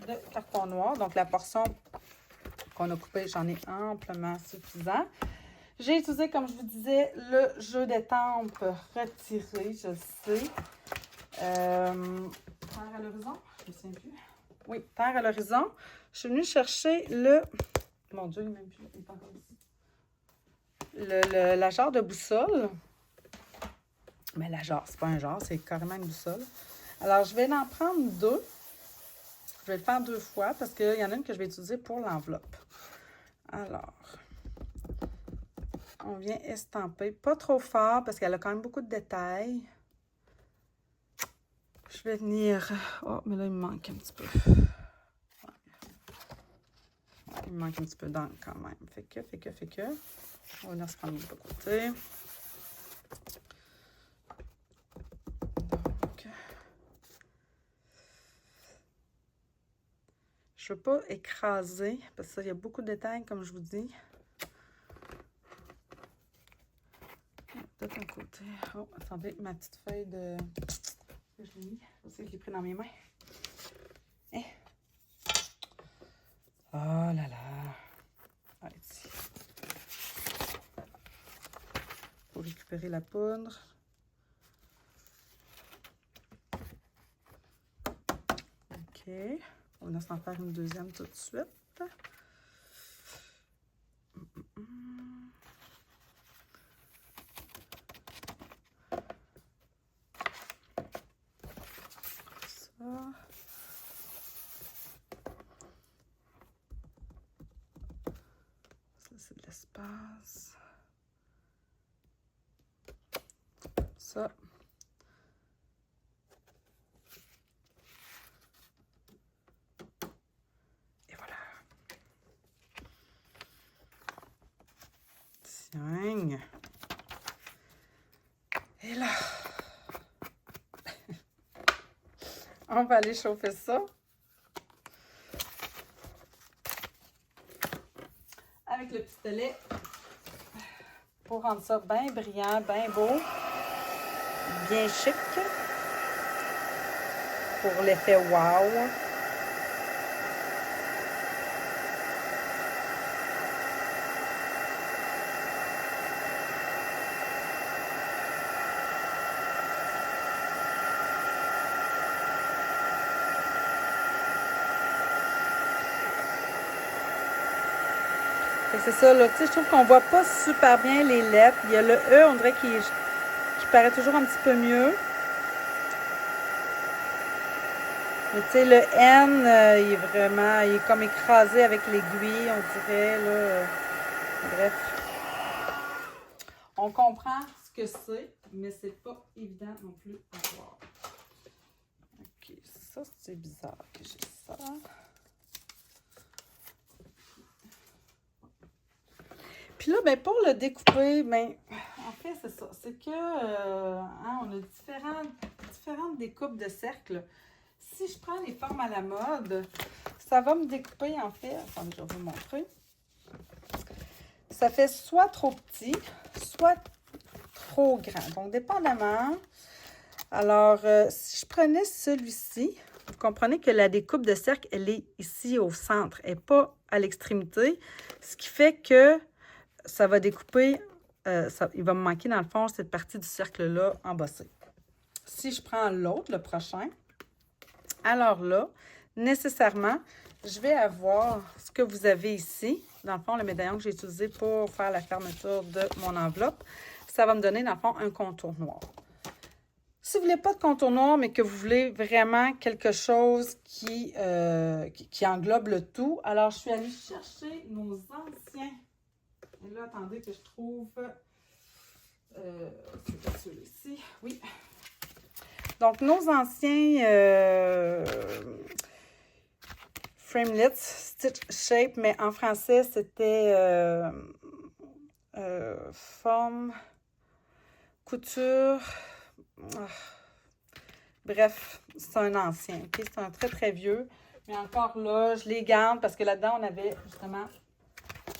de carton noir. Donc, la portion qu'on a coupée, j'en ai amplement suffisant. J'ai utilisé, comme je vous disais, le jeu d'étampes retiré, je le sais. Terre à l'horizon, je ne me souviens plus. Oui, Terre à l'horizon. Je suis venue chercher le... Mon Dieu, il n'est même plus, il est encore ici. La jarre de boussole. Mais la jarre, c'est pas un jarre, c'est carrément une boussole. Alors, je vais en prendre 2. Je vais le faire 2 fois parce qu'il y en a une que je vais utiliser pour l'enveloppe. Alors, on vient estamper. Pas trop fort parce qu'elle a quand même beaucoup de détails. Je vais venir... Oh, mais là, il me manque un petit peu. Il me manque un petit peu d'encre quand même. Fait que. On va venir se prendre de l'autre côté. Donc, je ne veux pas écraser parce que ça, il y a beaucoup de détails, comme je vous dis. Peut-être un côté. Oh, attendez, ma petite feuille de... que je l'ai mis. Je sais que je l'ai pris dans mes mains. Eh. Oh là là. Ah, ici. Pour récupérer la poudre. OK. On va s'en faire une deuxième tout de suite. Ça. Ça, c'est de l'espace. Ça. Et voilà. Tiens. Et là. On va aller chauffer ça. Avec le pistolet. Pour rendre ça bien brillant, bien beau. Bien chic. Pour l'effet wow. C'est ça, là. Tu sais, je trouve qu'on voit pas super bien les lettres. Il y a le E, on dirait qui qui paraît toujours un petit peu mieux. Mais tu sais, le N, il est vraiment, il est comme écrasé avec l'aiguille, on dirait, là. Bref. On comprend ce que c'est, mais c'est pas évident non plus à voir. OK, ça, c'est bizarre que j'ai ça. Puis là, ben, pour le découper, ben, en fait, c'est ça. C'est que, hein, on a différentes découpes de cercles. Si je prends les formes à la mode, ça va me découper, en fait. Attendez, je vais vous montrer. Ça fait soit trop petit, soit trop grand. Donc, dépendamment. Alors, si je prenais celui-ci, vous comprenez que la découpe de cercle, elle est ici au centre, elle n'est pas à l'extrémité, ce qui fait que ça va découper, il va me manquer dans le fond cette partie du cercle-là embossée. Si je prends l'autre, le prochain, alors là, nécessairement, je vais avoir ce que vous avez ici. Dans le fond, le médaillon que j'ai utilisé pour faire la fermeture de mon enveloppe, ça va me donner, dans le fond, un contour noir. Si vous ne voulez pas de contour noir, mais que vous voulez vraiment quelque chose qui englobe le tout, alors je suis allée chercher nos anciens. Et là, attendez que je trouve... c'est celui-ci. Oui. Donc, nos anciens Framelits, Stitch Shape, mais en français, c'était forme, couture... Bref, c'est un ancien, ok? C'est un très, très vieux. Mais encore là, je les garde parce que là-dedans, on avait justement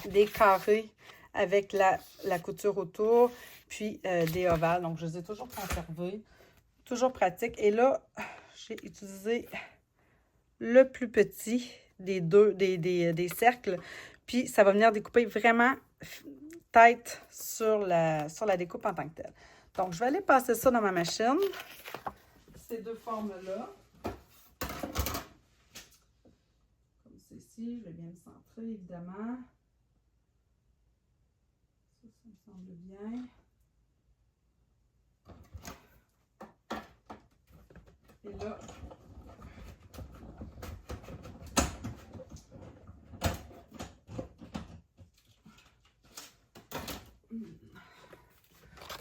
des carrés avec la couture autour, puis des ovales. Donc, je les ai toujours conservés. Toujours pratique. Et là, j'ai utilisé le plus petit des cercles. Puis, ça va venir découper vraiment tête sur la découpe en tant que telle. Donc, je vais aller passer ça dans ma machine. Ces deux formes-là. Comme ceci, je vais bien me centrer, évidemment. Ça me semble bien. Et là,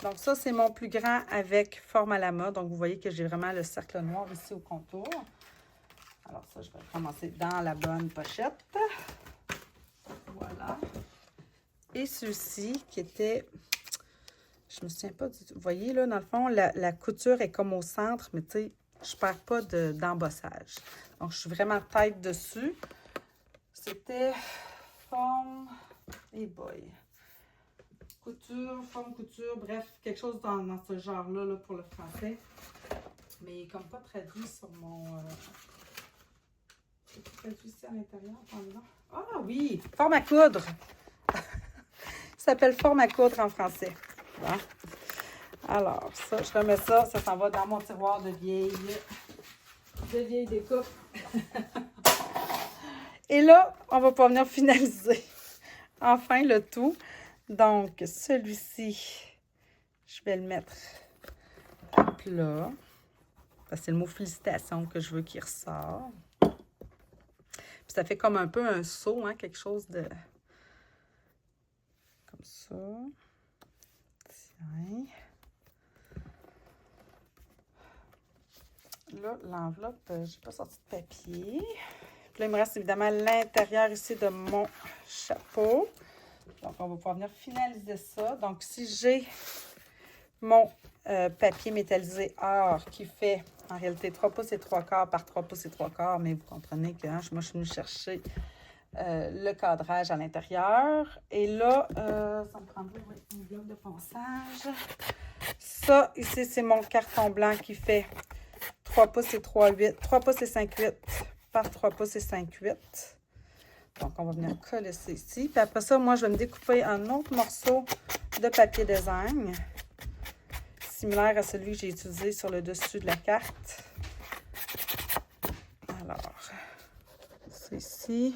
donc ça, c'est mon plus grand avec forme à la mode. Donc, vous voyez que j'ai vraiment le cercle noir ici au contour. Alors ça, je vais commencer dans la bonne pochette. Voilà. Et celui-ci qui était... Je me souviens pas du tout. Vous voyez, là, dans le fond, la couture est comme au centre, mais tu sais, je perds pas d'embossage. Donc, je suis vraiment tête dessus. C'était forme... Hey boy! Couture, forme couture, bref, quelque chose dans ce genre-là là, pour le français. Mais il n'est comme pas traduit sur mon... C'est traduit ici à l'intérieur, attendez. Ah oui! Forme à coudre! Ça s'appelle forme à coudre en français. Voilà. Alors, ça, je remets ça, ça s'en va dans mon tiroir de vieilles découpes. Et là, on va pas venir finaliser enfin le tout. Donc, celui-ci, je vais le mettre à plat. Parce que c'est le mot félicitations que je veux qu'il ressort. Puis ça fait comme un peu un saut, hein, quelque chose de... Comme ça. Tiens. Là, l'enveloppe, je n'ai pas sorti de papier. Puis là, il me reste évidemment l'intérieur ici de mon chapeau. Donc, on va pouvoir venir finaliser ça. Donc, si j'ai mon papier métallisé or qui fait en réalité 3 pouces et 3 quarts par 3 pouces et 3 quarts, mais vous comprenez que hein, moi, je suis venue chercher le cadrage à l'intérieur. Et là, ça me prendrait un bloc de ponçage. Ça, ici, c'est mon carton blanc qui fait 3 pouces et 3,8, 3 pouces et 5,8 par 3 pouces et 5,8. Donc, on va venir coller ça ici. Puis après ça, moi, je vais me découper un autre morceau de papier design, similaire à celui que j'ai utilisé sur le dessus de la carte. Alors, c'est ici.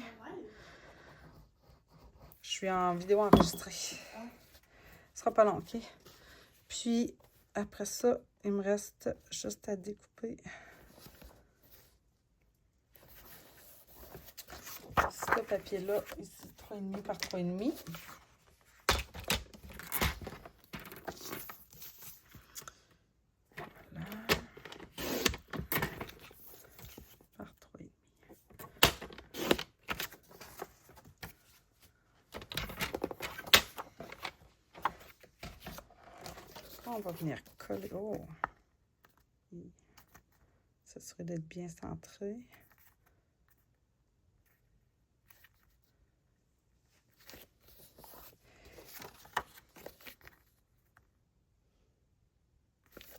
Je suis en vidéo enregistrée. Ce sera pas long, OK? Puis, après ça, il me reste juste à découper ce papier-là, ici, 3,5 par 3,5. On va venir coller. Oh! Ça serait d'être bien centré.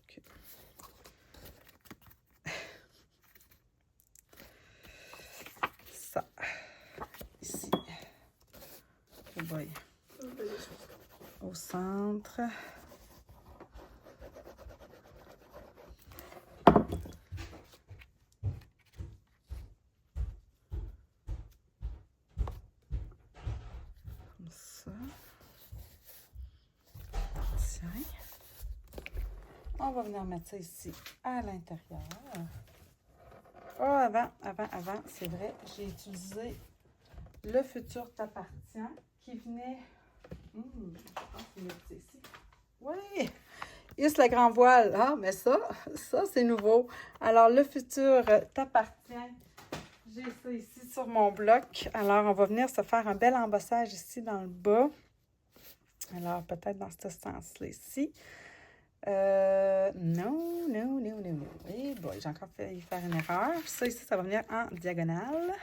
Okay. Ça. Ici. Oh boy. Au centre. Ça. Tiens. On va venir mettre ça ici à l'intérieur. Oh, avant, c'est vrai, j'ai utilisé le Futur t'appartient qui venait. Je pense qu'il est ici. Oui! Is la grand voile. Ah, mais ça c'est nouveau. Alors, le Futur t'appartient. J'ai ça ici sur mon bloc. Alors, on va venir se faire un bel embossage ici dans le bas. Alors, peut-être dans ce sens-là ici. Non. Eh boy, j'ai encore failli faire une erreur. Ça ici, ça va venir en diagonale.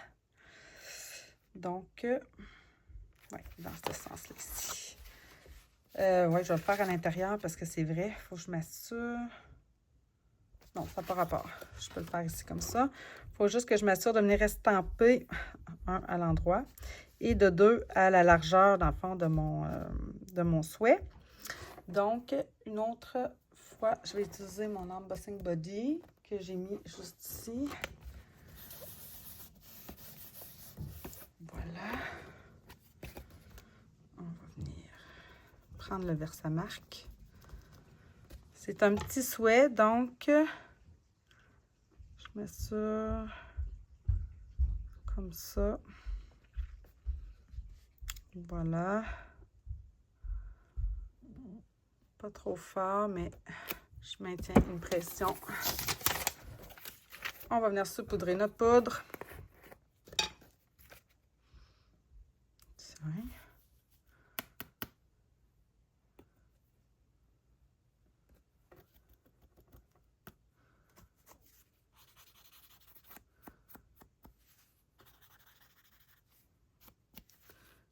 Donc, oui, dans ce sens-là ici. Oui, je vais le faire à l'intérieur parce que c'est vrai, il faut que je m'assure. Non, ça n'a pas rapport. Je peux le faire ici comme ça. Il faut juste que je m'assure de venir estamper, un, à l'endroit, et de 2 à la largeur, dans le fond, de mon souhait. Donc, une autre fois, je vais utiliser mon embossing body que j'ai mis juste ici. Voilà. On va venir prendre le Versamark. C'est un petit souhait, donc je mets ça comme ça. Voilà. Pas trop fort, mais je maintiens une pression. On va venir saupoudrer notre poudre. Tiens.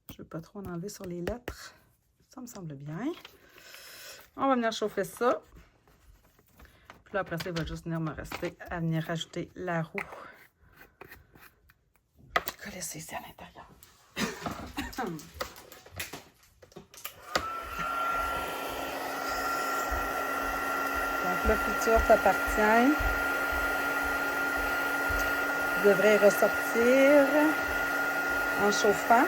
Je ne veux pas trop en enlever sur les lettres. Ça me semble bien. On va venir chauffer ça. Puis là, après ça, il va juste venir me rester à venir rajouter la roue. Coller ça ici à l'intérieur. Donc, le Futur t'appartient. Il devrait ressortir en chauffant.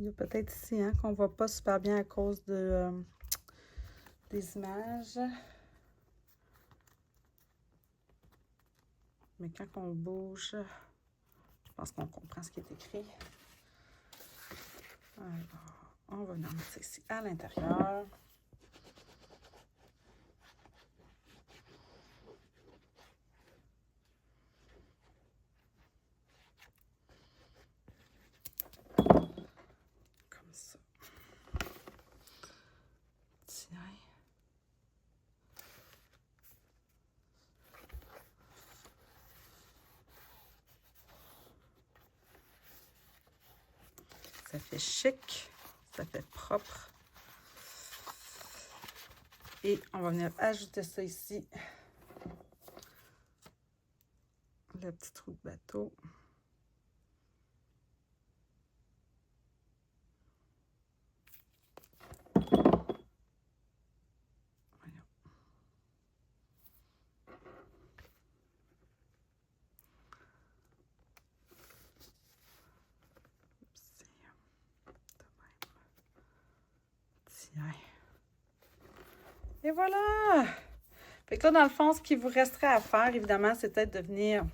Il y a peut-être ici qu'on ne voit pas super bien à cause des images. Mais quand on bouge, je pense qu'on comprend ce qui est écrit. Alors, on va venir mettre ça ici à l'intérieur. Ça fait chic, ça fait propre. Et on va venir ajouter ça ici. le petit trou de bateau. Et voilà! Fait que là, dans le fond, ce qui vous resterait à faire, évidemment, c'est peut-être de venir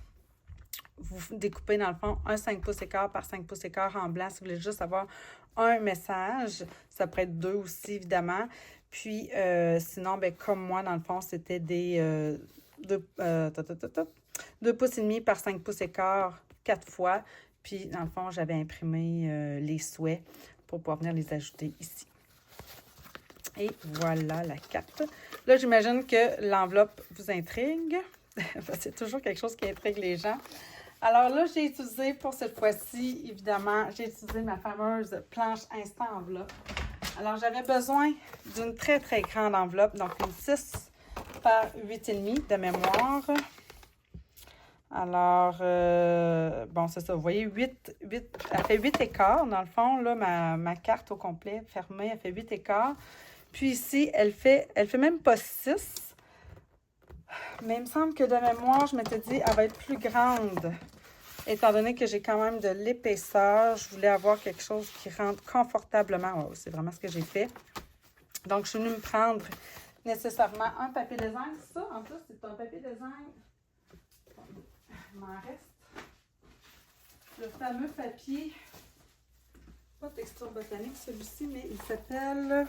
vous découper, dans le fond, un 5 pouces écart par 5 pouces écart en blanc si vous voulez juste avoir un message. Ça pourrait être 2 aussi, évidemment. Puis, sinon, ben, comme moi, dans le fond, c'était des 2 pouces et demi par 5 pouces écart 4 fois. Puis, dans le fond, j'avais imprimé les souhaits pour pouvoir venir les ajouter ici. Et voilà la carte. Là, j'imagine que l'enveloppe vous intrigue. C'est toujours quelque chose qui intrigue les gens. Alors là, j'ai utilisé pour cette fois-ci, évidemment, j'ai utilisé ma fameuse planche Instant Enveloppe. Alors, j'avais besoin d'une très, très grande enveloppe, donc une 6 par 8,5 de mémoire. Alors, bon, c'est ça, vous voyez, 8, elle fait 8 écarts. Dans le fond, là, ma carte au complet fermée, elle fait 8 écarts. Puis ici, elle fait même pas 6. Mais il me semble que de mémoire, je m'étais dit, elle va être plus grande. Étant donné que j'ai quand même de l'épaisseur, je voulais avoir quelque chose qui rentre confortablement. Oh, c'est vraiment ce que j'ai fait. Donc, je suis venue me prendre nécessairement un papier design. Ça, en plus, c'est un papier design. Il m'en reste. Le fameux papier, pas texture botanique celui-ci, mais il s'appelle...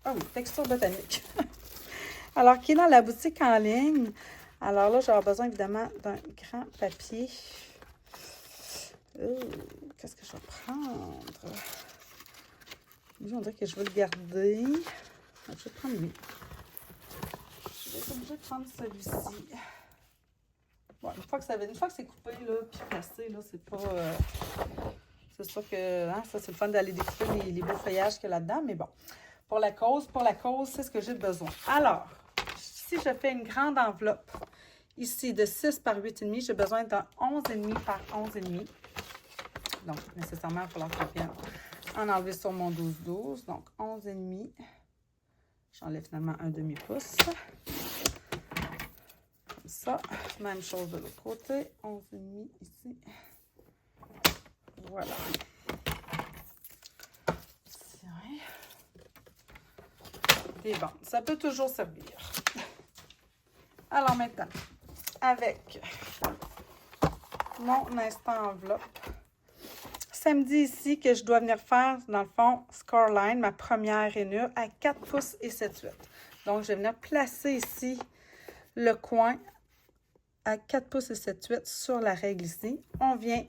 Ah oui, texture botanique. Alors, qui est dans la boutique en ligne. Alors là, j'aurai besoin évidemment d'un grand papier. Qu'est-ce que je vais prendre? Lui, on dirait que je vais le garder. Je vais prendre lui. Je vais être obligée de prendre celui-ci. Bon, une fois que c'est coupé, là, puis placé, là, c'est pas... c'est sûr que hein, ça, c'est le fun d'aller découper les beaux feuillages qu'il y a là-dedans, mais bon. Pour la cause, c'est ce que j'ai besoin. Alors, si je fais une grande enveloppe, ici, de 6 par 8,5, j'ai besoin d'un 11,5 par 11,5. Donc, nécessairement, il va falloir que je vienne en enlever sur mon 12-12. Donc, 11,5. J'enlève finalement un demi-pouce. Comme ça. Même chose de l'autre côté. 11,5 ici. Voilà. Et bon, ça peut toujours servir. Alors maintenant, avec mon instant enveloppe, ça me dit ici que je dois venir faire, dans le fond, Scoreline, ma première rainure, à 4 pouces et 7/8. Donc, je vais venir placer ici le coin à 4 pouces et 7/8 sur la règle ici. On vient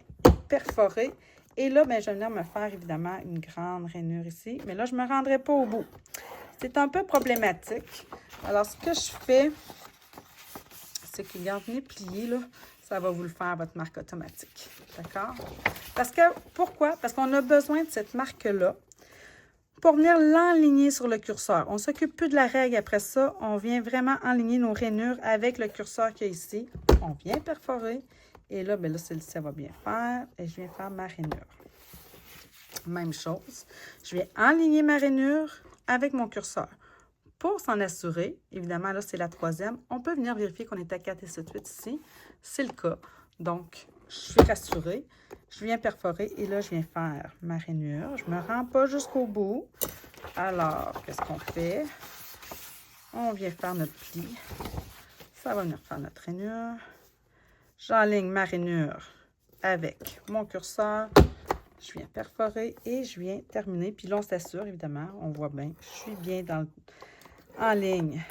perforer. Et là, ben, je vais venir me faire, évidemment, une grande rainure ici. Mais là, je ne me rendrai pas au bout. C'est un peu problématique. Alors, ce que je fais, c'est que, venez plier, là, ça va vous le faire, votre marque automatique. D'accord? Parce que, pourquoi? Parce qu'on a besoin de cette marque-là pour venir l'enligner sur le curseur. On ne s'occupe plus de la règle après ça. On vient vraiment enligner nos rainures avec le curseur qu'il y a ici. On vient perforer. Et là, ben là, celle-ci, ça va bien faire. Et je viens faire ma rainure. Même chose. Je vais enligner ma rainure avec mon curseur. Pour s'en assurer, évidemment, là, c'est la troisième. On peut venir vérifier qu'on est à 4 et 7/8 ici. C'est le cas. Donc, je suis rassurée. Je viens perforer et là, je viens faire ma rainure. Je ne me rends pas jusqu'au bout. Alors, qu'est-ce qu'on fait? On vient faire notre pli. Ça va venir faire notre rainure. J'enligne ma rainure avec mon curseur. Je viens perforer et je viens terminer. Puis là, on s'assure, évidemment, on voit bien. Je suis bien en ligne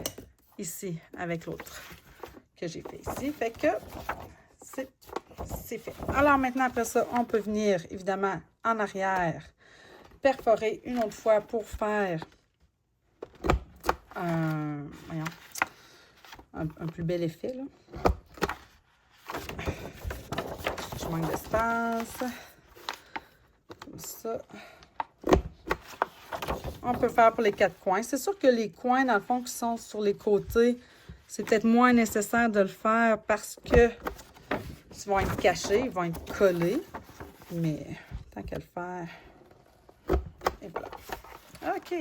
ici avec l'autre que j'ai fait ici. Fait que c'est fait. Alors maintenant, après ça, on peut venir, évidemment, en arrière, perforer une autre fois pour faire un plus bel effet, là. Je manque d'espace. Comme ça. On peut faire pour les 4 coins. C'est sûr que les coins, dans le fond, qui sont sur les côtés, c'est peut-être moins nécessaire de le faire parce que ils vont être cachés, ils vont être collés. Mais tant qu'à le faire. Et voilà. OK.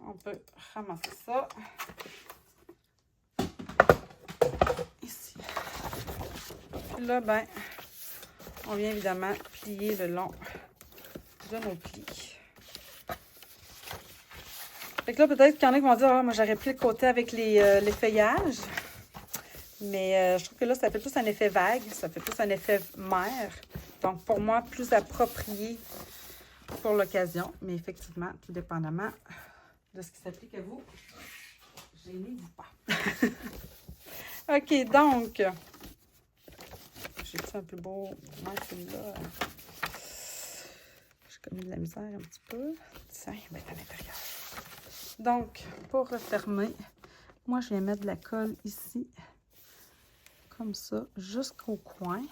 On peut ramasser ça. Ici. Puis là, ben, on vient évidemment plier le long de nos plis. Fait que là, peut-être qu'il y en a qui vont dire, ah, moi, j'aurais plié le côté avec les feuillages. Mais je trouve que là, ça fait plus un effet vague, ça fait plus un effet mer. Donc, pour moi, plus approprié pour l'occasion. Mais effectivement, tout dépendamment de ce qui s'applique à vous, gênez-vous pas. OK, donc, j'ai-tu un plus beau? Ouais, celui-là. J'ai commis de la misère un petit peu. Tiens, il va être à l'intérieur. Donc, pour refermer, moi, je viens mettre de la colle ici. Comme ça, jusqu'au coin.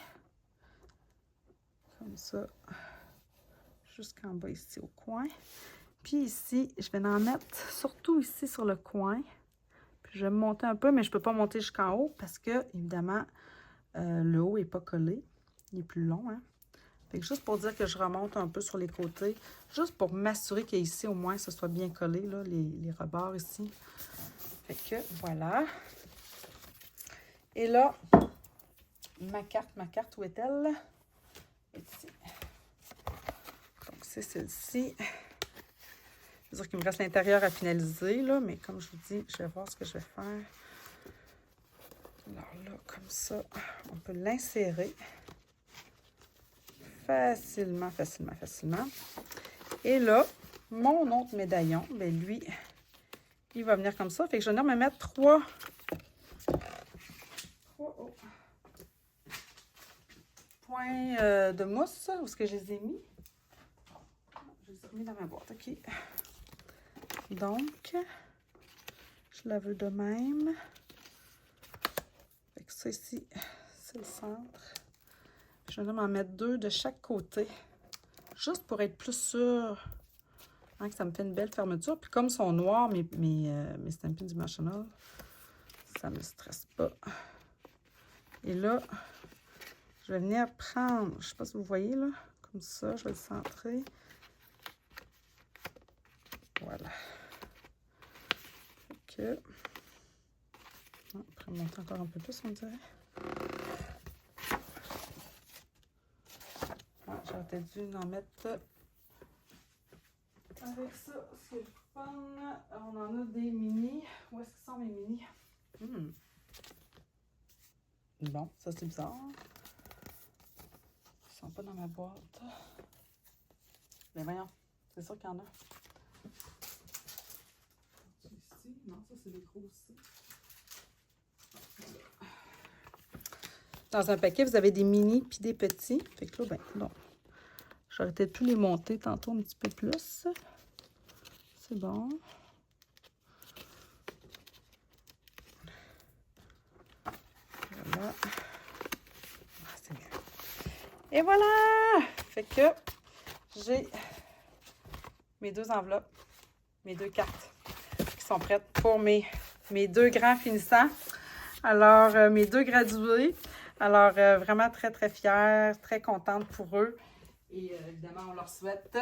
Comme ça, jusqu'en bas ici au coin. Puis ici, je vais en mettre surtout ici sur le coin. Puis je vais me monter un peu, mais je ne peux pas monter jusqu'en haut parce que, évidemment, le haut n'est pas collé. Il est plus long, hein. Fait que juste pour dire que je remonte un peu sur les côtés, juste pour m'assurer qu'ici, au moins, ce soit bien collé, là, les rebords ici. Fait que, voilà. Et là, ma carte, où est-elle? Ici. Donc, c'est celle-ci. C'est-à-dire qu'il me reste l'intérieur à finaliser, là, mais comme je vous dis, je vais voir ce que je vais faire. Alors là, comme ça, on peut l'insérer facilement, facilement, facilement. Et là, mon autre médaillon, bien lui, il va venir comme ça. Fait que je vais venir me mettre trois points de mousse. Où est-ce que je les ai mis? Je les ai mis dans ma boîte, OK. Donc, je la veux de même. Fait que ça ici, c'est le centre. Je vais m'en mettre 2 de chaque côté. Juste pour être plus sûr hein, que ça me fait une belle fermeture. Puis comme ils sont noirs, mes Stampin' Dimensional, ça ne me stresse pas. Et là, je vais venir prendre, je ne sais pas si vous voyez là, comme ça, je vais le centrer. Voilà. Fait que, on pourrait monter encore un peu plus, on dirait. J'aurais peut-être dû en mettre avec ça. C'est le fun. On en a des mini. Où est-ce qu'ils sont mes mini? Bon, ça c'est bizarre. Ils sont pas dans ma boîte. Mais voyons, c'est sûr qu'il y en a. Ici? Non, ça c'est des gros aussi. Dans un paquet, vous avez des mini puis des petits. Fait que là, ben, non. J'aurais peut-être pu les monter tantôt un petit peu plus. C'est bon. Voilà. Ah, c'est bien. Et voilà! Fait que j'ai mes 2 enveloppes, mes 2 cartes qui sont prêtes pour mes 2 grands finissants. Alors, mes 2 gradués. Alors, vraiment très, très fière, très contente pour eux. Et évidemment, on leur souhaite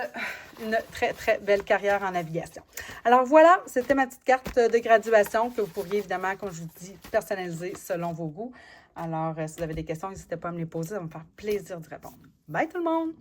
une très, très belle carrière en navigation. Alors voilà, c'était ma petite carte de graduation que vous pourriez évidemment, comme je vous dis, personnaliser selon vos goûts. Alors, si vous avez des questions, n'hésitez pas à me les poser. Ça va me faire plaisir d'y répondre. Bye tout le monde!